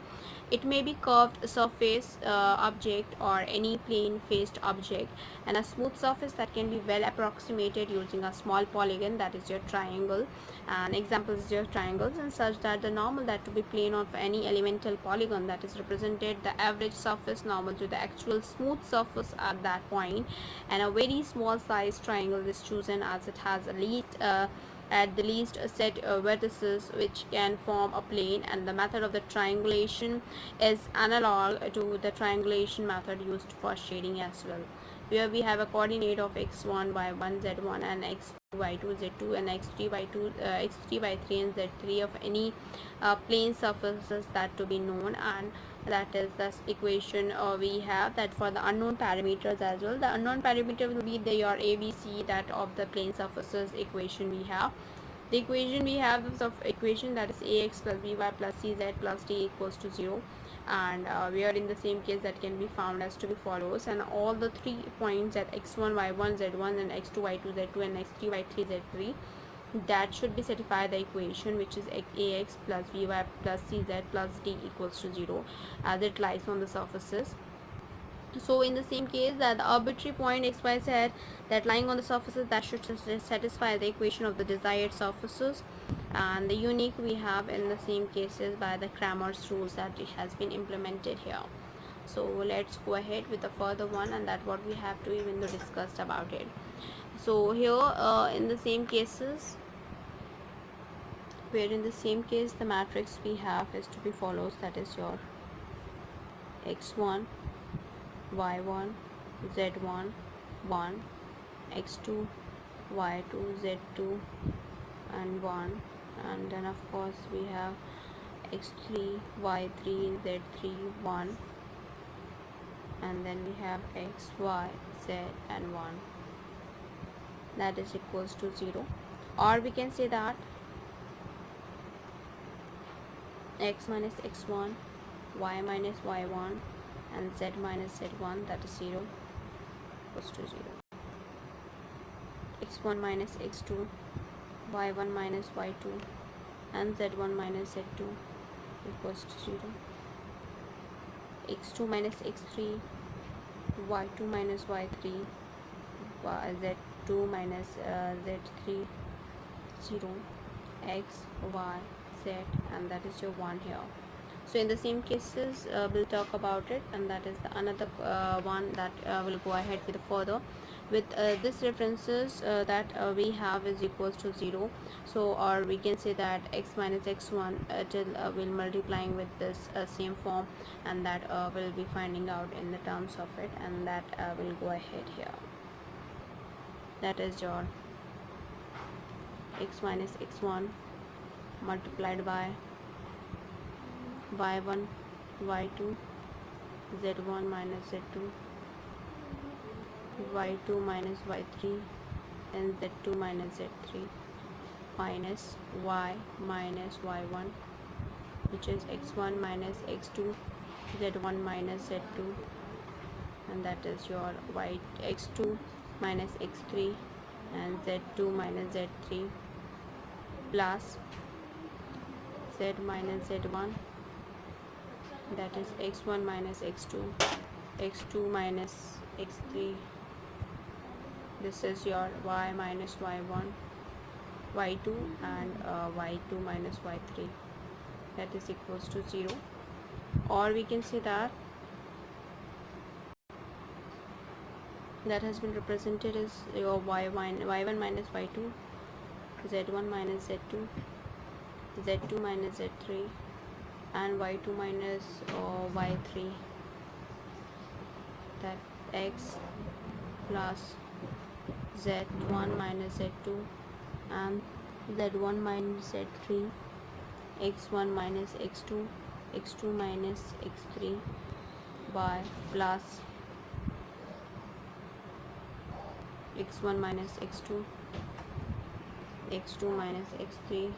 It may be curved surface object or any plane faced object, and a smooth surface that can be well approximated using a small polygon, that is your triangle. And examples is your triangles, and such that the normal that to be plane of any elemental polygon that is represented the average surface normal to the actual smooth surface at that point, and a very small size triangle is chosen as it has a at the least a set of vertices which can form a plane, and the method of the triangulation is analog to the triangulation method used for shading as well, where we have a coordinate of x1 y1 z1 and x2 y2 z2 and x3 y2 x3 y3 and z3 of any plane surfaces that to be known. And that is the equation we have that for the unknown parameters as well. The unknown parameter will be your abc that of the plane surfaces equation we have. The equation we have is of equation that is ax plus by plus cz plus d equals to 0, and we are in the same case that can be found as to be follows, and all the 3 points at x1 y1 z1 and x2 y2 z2 and x3 y3 z3, that should be satisfy the equation which is ax plus by plus cz plus d equals to 0 as it lies on the surfaces. So in the same case that the arbitrary point x y z that lying on the surfaces that should satisfy the equation of the desired surfaces, and the unique we have in the same cases by the Cramer's rules that it has been implemented here. So let's go ahead with the further one, and that what we have to even though discussed about it. So here in the same cases, where in the same case the matrix we have is to be follows, that is your x1 y1 z1 1 x2 y2 z2 and 1, and then of course we have x3 y3 z3 1, and then we have x y z and 1, that is equals to 0. Or we can say that x minus x1 y minus y1 and z minus z1, that is 0 equals to 0. x1 minus x2 y1 minus y2 and z1 minus z2 equals to 0. x2 minus x3 y2 minus y3 z2 minus z3 0 x y z, and that is your 1 here. So in the same cases we'll talk about it, and that is the another one that will go ahead with further with this references that we have is equals to 0. So or we can say that x minus x1 till will multiplying with this same form, and that will be finding out in the terms of it, and that will go ahead here. That is your x minus x1 multiplied by y1 y2 z1 minus z2 y2 minus y3 and z2 minus z3 minus y minus y1, which is x1 minus x2 z1 minus z2, and that is your y x2 minus x3 and z2 minus z3 plus z minus z1, that is x1 minus x2, x2 minus x3. This is your y minus y1, y2 and y2 minus y3, that is equals to 0. Or we can say that has been represented as your y1 minus y2, z1 minus z2, z2 minus z3 and y2 minus y3, that x plus z1 minus z2 and z1 minus z3, x1 minus x2, x2 minus x3 by plus x1 minus x2, x2 minus x3,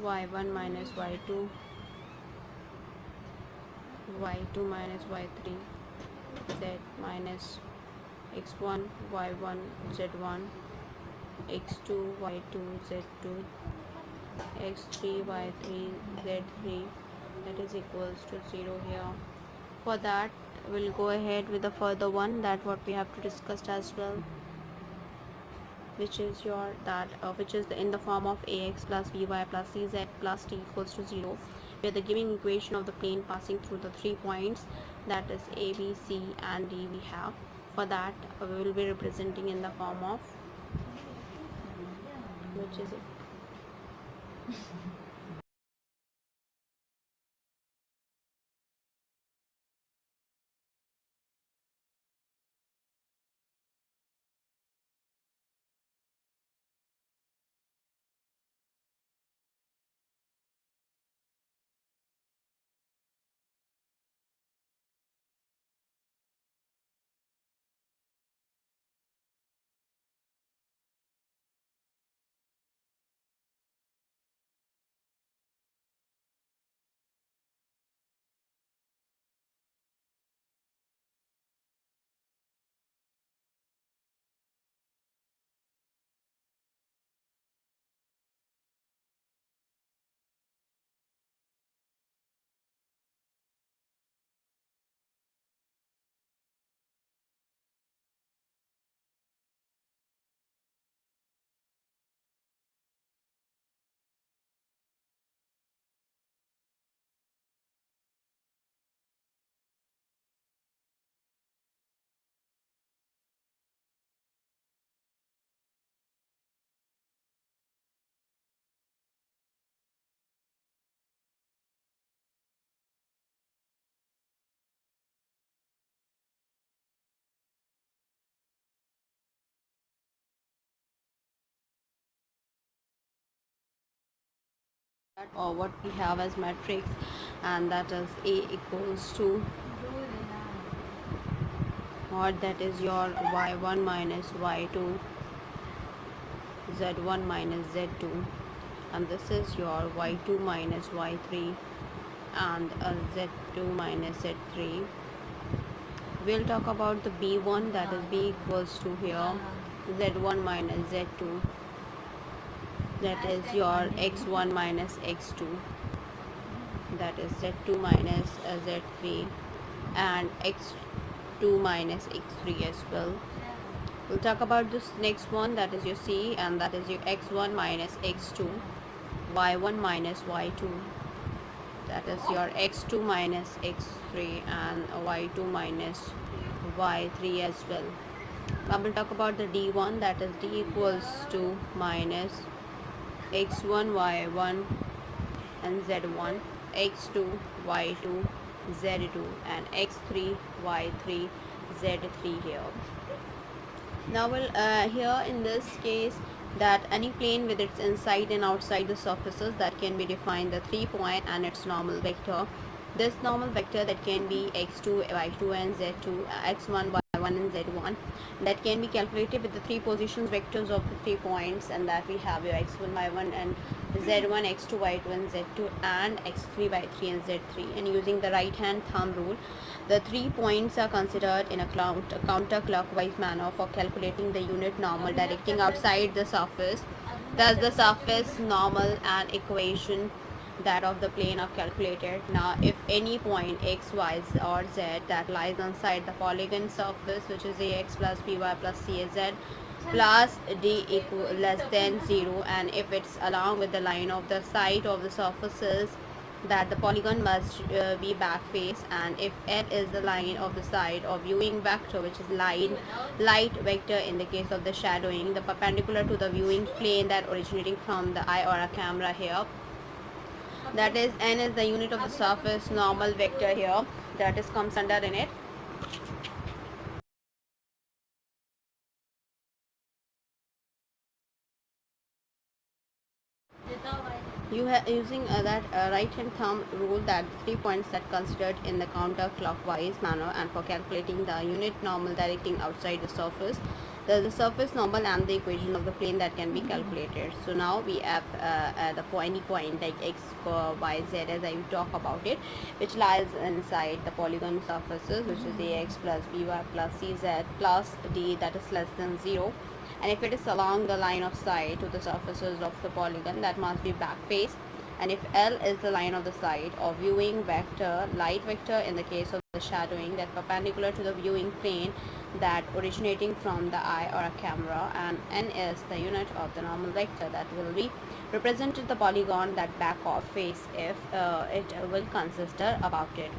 y1 minus y2, y2 minus y3, z minus x1 y1 z1, x2 y2 z2, x3 y3 z3, that is equals to 0 here. For that we'll go ahead with the further one, that what we have to discuss as well, which is your which is in the form of ax plus by plus cz plus t equals to 0, where the given equation of the plane passing through the 3 points, that is a, b, c and d we have. For that we will be representing in the form of, which is it, or what we have as matrix, and that is a equals to, or that is your y1 minus y2, z1 minus z2, and this is your y2 minus y3 and z2 minus z3. We'll talk about the b1, that is b equals to here z1 minus z2, that is your x1 minus x2, that is z2 minus z3 and x2 minus x3 as well. We'll talk about this next one, that is your c, and that is your x1 minus x2, y1 minus y2, that is your x2 minus x3 and y2 minus y3 as well. Now we'll talk about the d1, that is d equals to minus x1 y1 and z1, x2 y2 z2 and x3 y3 z3 here. Now we'll here in this case, that any plane with its inside and outside the surfaces, that can be defined the 3 point and its normal vector. This normal vector that can be x2 y2 and z2, x1 y1 and z1, that can be calculated with the 3 positions vectors of the 3 points, and that we have your x1 y1 and z1, x2, y2 and z2 and x3, y3 and z3, and using the right hand thumb rule, the 3 points are considered in a counterclockwise manner for calculating the unit normal directing outside the surface. Thus the surface normal and equation that of the plane are calculated. Now if any point x, y or z that lies inside the polygon surface, which is ax plus by plus caz plus d equal less than 0, and if it's along with the line of the side of the surfaces, that the polygon must be back face, and if L is the line of the side of viewing vector, which is light vector in the case of the shadowing, the perpendicular to the viewing plane that originating from the eye or a camera here, that is n is the unit of the surface normal vector here, that is comes under in it. You have using that right hand thumb rule, that 3 points that considered in the counterclockwise manner, and for calculating the unit normal directing outside the surface, the surface normal and the equation of the plane that can be calculated. So now we have the any point like x, y, z as I talk about it, which lies inside the polygon surfaces, which is ax plus by plus cz plus d that is less than 0, and if it is along the line of sight to the surfaces of the polygon, that must be back face, and if L is the line of the sight of viewing vector, light vector in the case of the shadowing, that perpendicular to the viewing plane that originating from the eye or a camera, and n is the unit of the normal vector that will be represented the polygon that back of face if it will consider about it,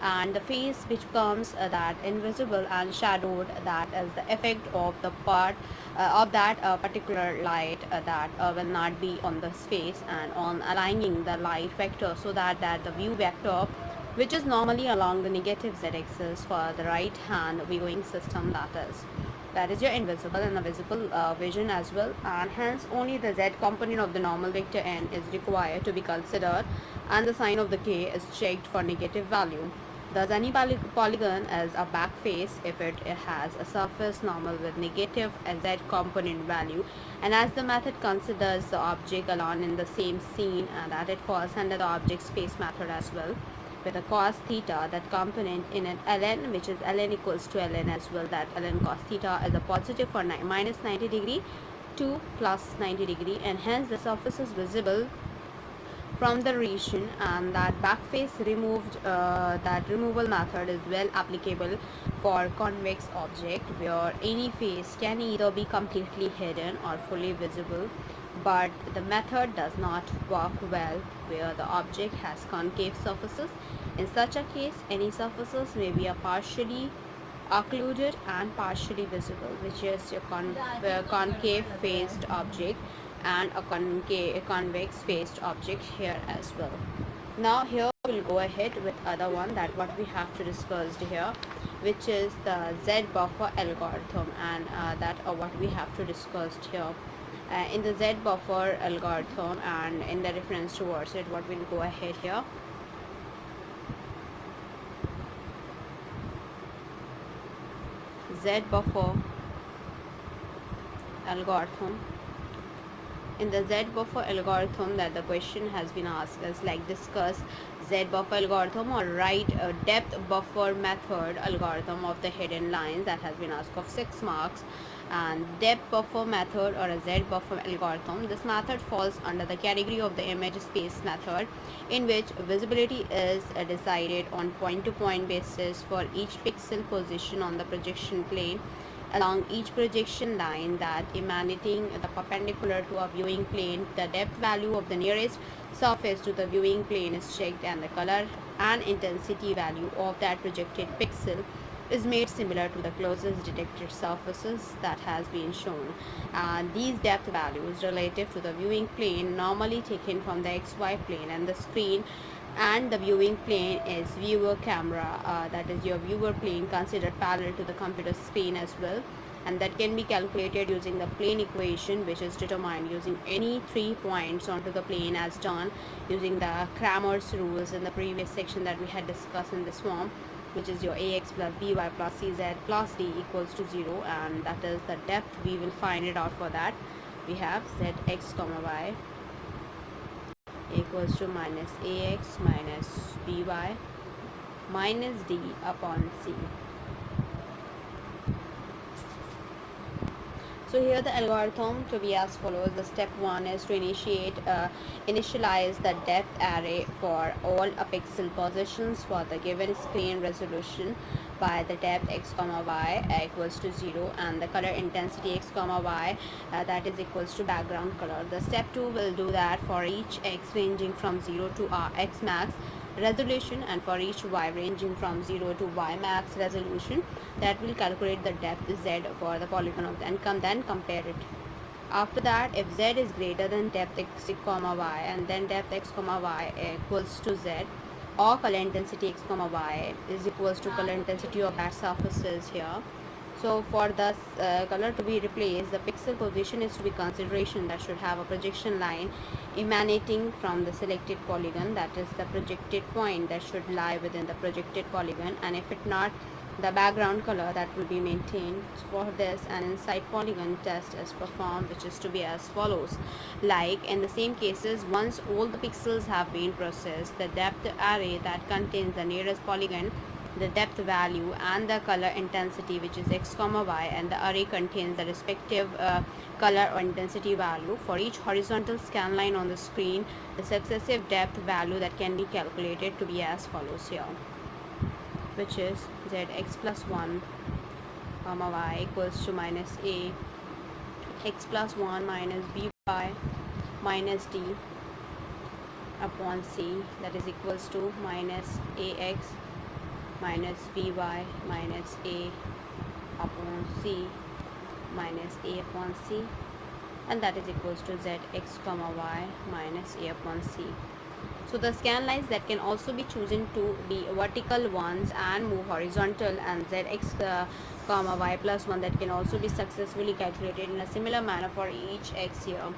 and the face which becomes that invisible and shadowed, that is the effect of the part of that particular light that will not be on the face and on aligning the light vector, so that the view vector which is normally along the negative z-axis for the right hand viewing system, that is your invisible and the visible vision as well, and hence only the z component of the normal vector n is required to be considered, and the sign of the k is checked for negative value. Thus any polygon is a back face if it has a surface normal with negative z component value, and as the method considers the object alone in the same scene, that it falls under the object space method as well, with a cos theta that component in an ln, which is ln equals to ln as well, that ln cos theta is a positive for minus 90 degree to plus 90 degree, and hence the surface is visible from the region, and that back face removed, that removal method is well applicable for convex object, where any face can either be completely hidden or fully visible, but the method does not work well where the object has concave surfaces. In such a case, any surfaces may be a partially occluded and partially visible, which is your concave faced object and a convex faced object here as well. Now here we'll go ahead with other one, that what we have to discuss here, which is the Z buffer algorithm, and that what we have to discuss here. In the Z buffer algorithm and in the reference towards it, what we'll go ahead here. Z buffer algorithm. In the Z buffer algorithm, that the question has been asked is like discuss Z buffer algorithm or write a depth buffer method algorithm of the hidden lines, that has been asked of 6 marks. And depth buffer method or a Z buffer algorithm, this method falls under the category of the image space method, in which visibility is decided on point-to-point basis for each pixel position on the projection plane along each projection line that emanating the perpendicular to a viewing plane. The depth value of the nearest surface to the viewing plane is checked, and the color and intensity value of that projected pixel is made similar to the closest detected surfaces that has been shown. And these depth values relative to the viewing plane normally taken from the XY plane, and the screen and the viewing plane is viewer camera, that is your viewer plane considered parallel to the computer screen as well, and that can be calculated using the plane equation, which is determined using any 3 points onto the plane as done using the Cramer's rules in the previous section that we had discussed in this form, which is your ax plus by plus cz plus d equals to 0, and that is the depth. We will find it out for that. We have zx comma y equals to minus ax minus by minus d upon c. So here the algorithm to be as follows. The step 1 is to initialize the depth array for all pixel positions for the given screen resolution by the depth x comma y equals to 0 and the color intensity x comma y that is equals to background color. The step 2 will do that for each x ranging from 0 to x max resolution, and for each y ranging from 0 to y max resolution, that will calculate the depth z for the polygon of the and then compare it. After that, if z is greater than depth x comma y and then depth x comma y equals to z, or color intensity x comma y is equals to color intensity of that surfaces here. So for the color to be replaced, the pixel position is to be consideration that should have a projection line emanating from the selected polygon, that is the projected point that should lie within the projected polygon, and if it not, the background color that will be maintained. For this, an inside polygon test is performed, which is to be as follows. Like in the same cases, once all the pixels have been processed, the depth array that contains the nearest polygon, the depth value and the color intensity, which is x comma y, and the array contains the respective color or intensity value for each horizontal scan line on the screen, the successive depth value that can be calculated to be as follows here, which is zx plus 1 comma y equals to minus a x plus 1 minus by minus d upon c, that is equals to minus ax minus by minus a upon c minus a upon c, and that is equals to zx comma y minus a upon c. So the scan lines that can also be chosen to be vertical ones and move horizontal, and zx comma y plus 1 that can also be successfully calculated in a similar manner for each x here.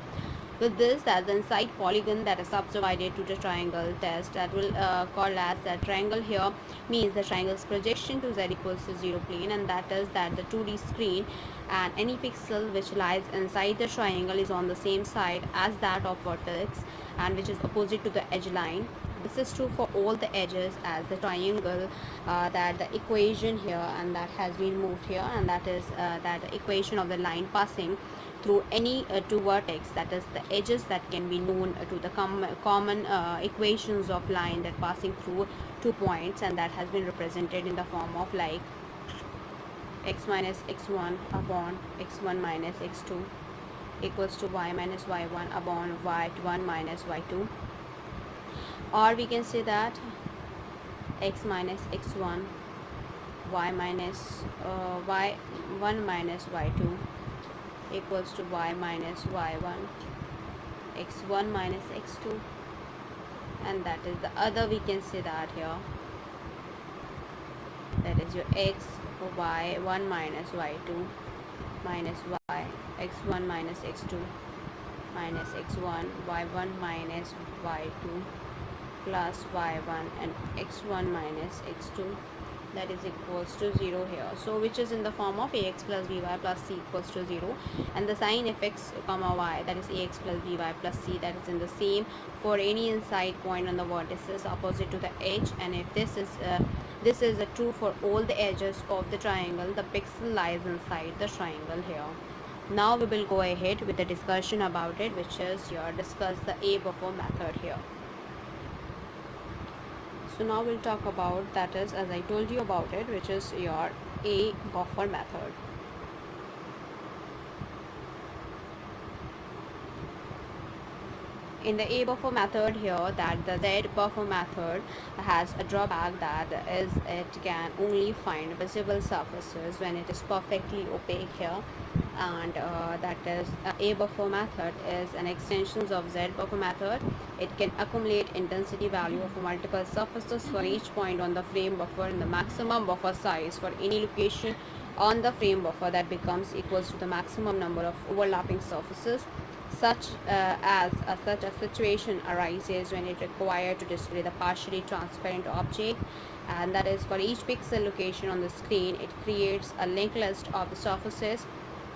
With this, as the inside polygon that is subdivided to the triangle test, that will call as that triangle here means the triangle's projection to z equals to 0 plane, and that is that the 2D screen and any pixel which lies inside the triangle is on the same side as that of vertex and which is opposite to the edge line. This is true for all the edges as the triangle that the equation here and that has been moved here, and that is that the equation of the line passing through any two vertex, that is the edges that can be known to the common equations of line that passing through 2 points, and that has been represented in the form of like x minus x1 upon x1 minus x2 equals to y minus y1 upon y1 minus y2, or we can say that x minus x1 y minus y1 minus y2 equals to y minus y1 x1 minus x2, and that is the other, we can say that here, that is your x y1 minus y2 minus y x1 minus x2 minus x1 y1 minus y2 plus y1 and x1 minus x2, that is equals to 0 here. So which is in the form of ax plus by plus c equals to 0, and the sign of x comma y, that is ax plus by plus c, that is in the same for any inside point on the vertices opposite to the edge, and if this is true for all the edges of the triangle, the pixel lies inside the triangle here. Now we will go ahead with the discussion about it, which is your discuss the a buffer method here. So now we'll talk about, that is as I told you about it, which is your a buffer method. In the a buffer method here, that the z buffer method has a drawback, that is it can only find visible surfaces when it is perfectly opaque here, and that is a buffer method is an extension of z buffer method. It can accumulate intensity value of multiple surfaces for each point on the frame buffer in the maximum buffer size for any location on the frame buffer that becomes equals to the maximum number of overlapping surfaces, such such a situation arises when it required to display the partially transparent object, and that is for each pixel location on the screen it creates a linked list of the surfaces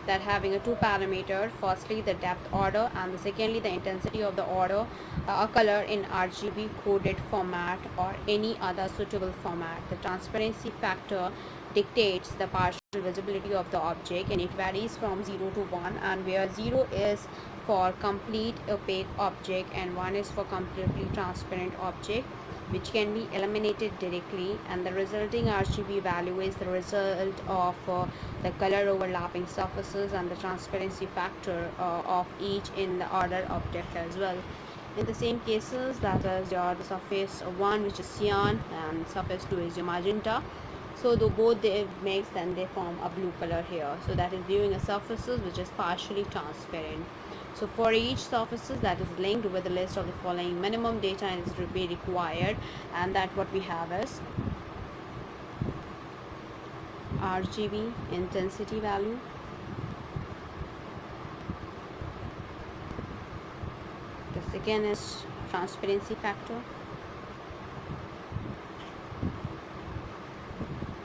that having a two parameter, firstly the depth order and secondly the intensity of the order, a color in RGB coded format or any other suitable format. The transparency factor dictates the partial visibility of the object, and it varies from 0 to 1, and where 0 is for complete opaque object and 1 is for completely transparent object, which can be eliminated directly, and the resulting RGB value is the result of the color overlapping surfaces and the transparency factor of each in the order of depth as well. In the same cases, that is your surface 1 which is cyan and surface 2 is your magenta. So though both they mix, then they form a blue color here. So that is viewing a surfaces which is partially transparent. So for each surfaces that is linked with the list of the following minimum data is to be required, and that what we have is RGB intensity value, the second is transparency factor,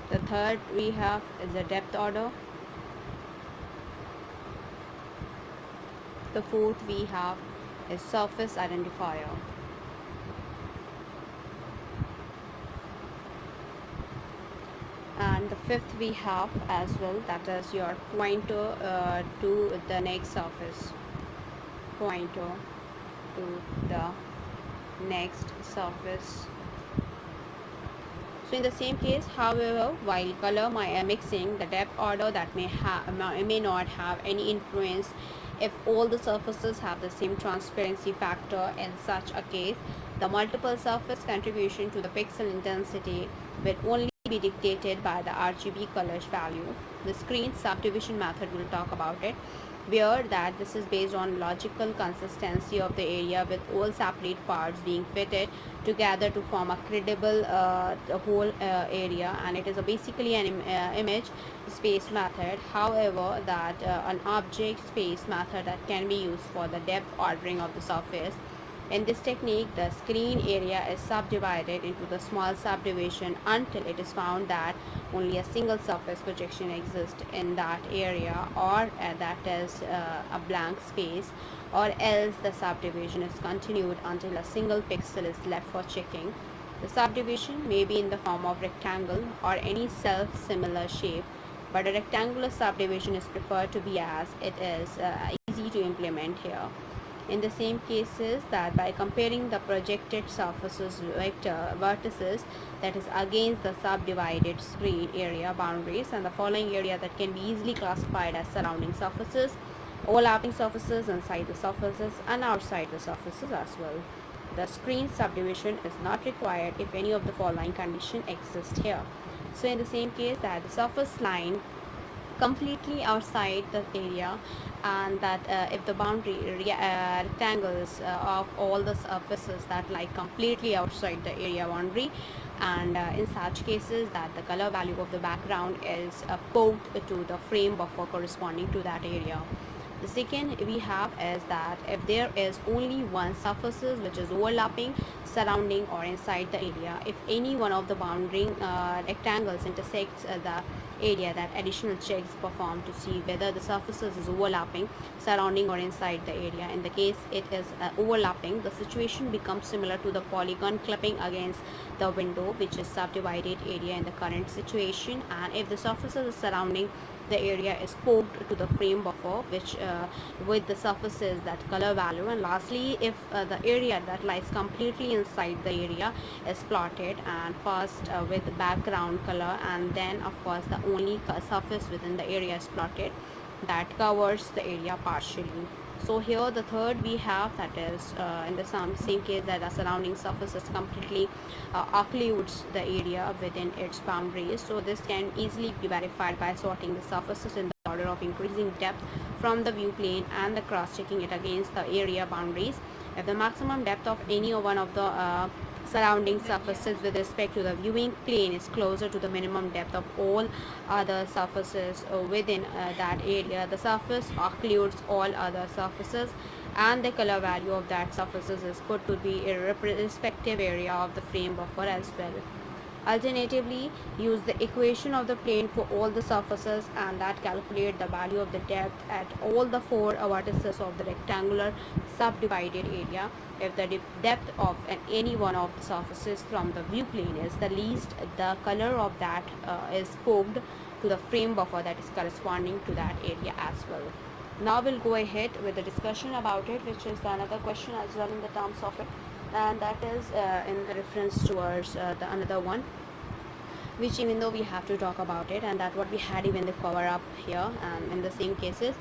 the third we have is the depth order, the fourth we have is surface identifier, and the fifth we have as well, that is your pointer to the next surface, pointer to the next surface. So in the same case, however, while color mixing, the depth order that may not have any influence if all the surfaces have the same transparency factor. In such a case, the multiple surface contribution to the pixel intensity will only be dictated by the RGB color value. The screen subdivision method will talk about it, where that this is based on logical consistency of the area with all separate parts being fitted together to form a credible whole area, and it is basically an image space method. However, that an object space method that can be used for the depth ordering of the surface. In this technique, the screen area is subdivided into the small subdivision until it is found that only a single surface projection exists in that area, or that is a blank space, or else the subdivision is continued until a single pixel is left for checking. The subdivision may be in the form of rectangle or any self-similar shape, but a rectangular subdivision is preferred to be as it is easy to implement here. In the same cases, that by comparing the projected surfaces vertices that is against the subdivided screen area boundaries, and the following area that can be easily classified as surrounding surfaces, overlapping surfaces, inside the surfaces and outside the surfaces as well. The screen subdivision is not required if any of the following condition exists here. So in the same case, that the surface line completely outside the area, and that if the boundary rectangles of all the surfaces that lie completely outside the area boundary, and in such cases that the color value of the background is poked to the frame buffer corresponding to that area. The second we have is that if there is only one surfaces which is overlapping, surrounding or inside the area, if any one of the boundary rectangles intersects the area, that additional checks performed to see whether the surfaces is overlapping, surrounding or inside the area. In the case it is overlapping, the situation becomes similar to the polygon clipping against the window, which is subdivided area in the current situation. And if the surfaces is surrounding the area is poked to the frame buffer, which with the surfaces that color value. And lastly, if the area that lies completely inside the area is plotted, and first with background color, and then of course the only surface within the area is plotted that covers the area partially. So here the third we have, that is in the same case that the surrounding surfaces completely occludes the area within its boundaries. So this can easily be verified by sorting the surfaces in the order of increasing depth from the view plane and the cross-checking it against the area boundaries. If the maximum depth of any one of the surrounding surfaces with respect to the viewing plane is closer to the minimum depth of all other surfaces within that area, the surface occludes all other surfaces, and the color value of that surfaces is put to be a respective area of the frame buffer as well. Alternatively, use the equation of the plane for all the surfaces, and that calculate the value of the depth at all the 4 vertices of the rectangular subdivided area. If the depth of any one of the surfaces from the view plane is the least, the color of that is scoped to the frame buffer that is corresponding to that area as well. Now we'll go ahead with the discussion about it, which is another question as well in the terms of it, and that is in reference towards the another one, which even though we have to talk about it, and that what we had even the cover up here and in the same cases.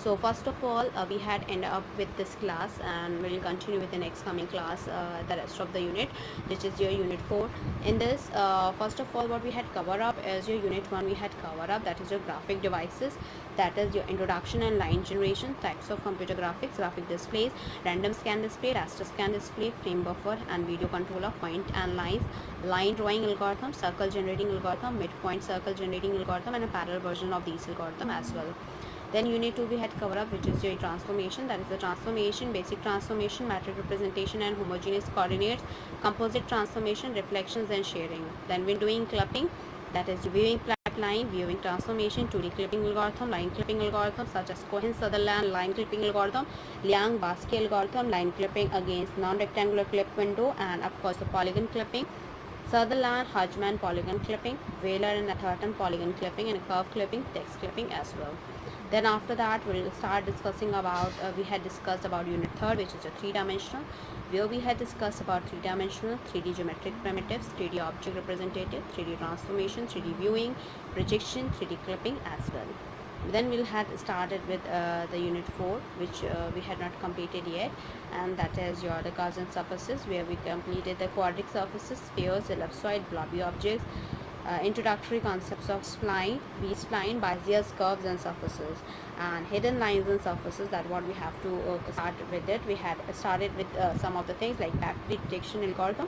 So first of all, we had end up with this class, and we'll continue with the next coming class, the rest of the unit, which is your unit 4. In this, first of all, what we had cover up is your unit 1. We had cover up, that is your graphic devices, that is your introduction and line generation, types of computer graphics, graphic displays, random scan display, raster scan display, frame buffer and video controller, point and lines, line drawing algorithm, circle generating algorithm, midpoint circle generating algorithm, and a parallel version of these algorithm as well. Then unit 2 we had cover up, which is your transformation, that is the transformation, basic transformation, metric representation and homogeneous coordinates, composite transformation, reflections and sharing. Then we're doing clipping, that is viewing line, viewing transformation, 2D clipping algorithm, line clipping algorithm such as Cohen-Sutherland line clipping algorithm, Liang-Basque algorithm, line clipping against non-rectangular clip window, and of course the polygon clipping, Sutherland, Hodgman polygon clipping, Wheeler and Atherton polygon clipping, and curve clipping, text clipping as well. Then after that we'll start discussing about, we had discussed about unit 3rd, which is a 3-dimensional, where we had discussed about 3-dimensional, 3D geometric primitives, 3D object representative, 3D transformation, 3D viewing, projection, 3D clipping as well. Then we'll had started with the unit 4, which we had not completed yet, and that is your the Gaussian surfaces, where we completed the quadratic surfaces, spheres, ellipsoid, blobby objects, introductory concepts of spline, B-spline, Bezier's curves and surfaces, and hidden lines and surfaces. That what we have to start with it. We had started with some of the things like backplate detection algorithm,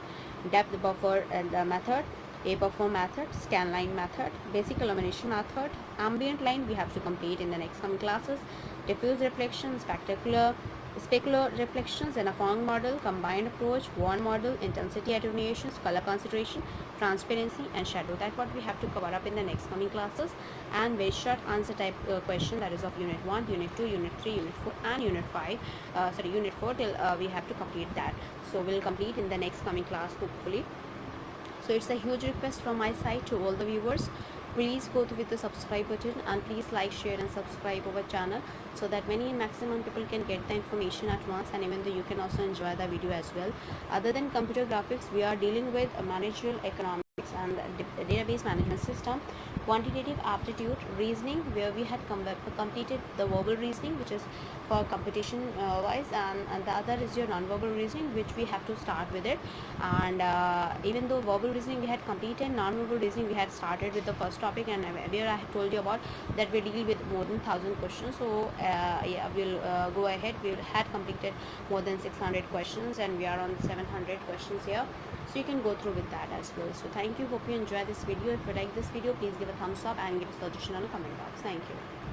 depth buffer and method, a buffer method, scan line method, basic illumination method, ambient line we have to complete in the next coming classes, diffuse reflections, specular reflections, and a Phong model, combined approach, one model, intensity attenuations, color concentration, transparency and shadow. That what we have to cover up in the next coming classes, and very short answer type question, that is of unit 1, unit 2, unit 3, unit 4 and unit 5, unit 4 till we have to complete that. So we'll complete in the next coming class hopefully. So it's a huge request from my side to all the viewers, please go with the subscribe button and please like, share and subscribe our channel, so that many maximum people can get the information at once, and even though you can also enjoy the video as well. Other than computer graphics, we are dealing with managerial economics and database management system, quantitative aptitude, reasoning, where we had completed the verbal reasoning, which is for competition wise, and the other is your non-verbal reasoning, which we have to start with it. And even though verbal reasoning we had completed, non-verbal reasoning we had started with the first topic, and where I have told you about that we deal with more than 1000 questions. So yeah, we'll go ahead. We had completed more than 600 questions, and we are on 700 questions here, so you can go through with that as well. So thank you, hope you enjoy this video. If you like this video, please give a thumbs up and give a suggestion on the comment box. Thank you.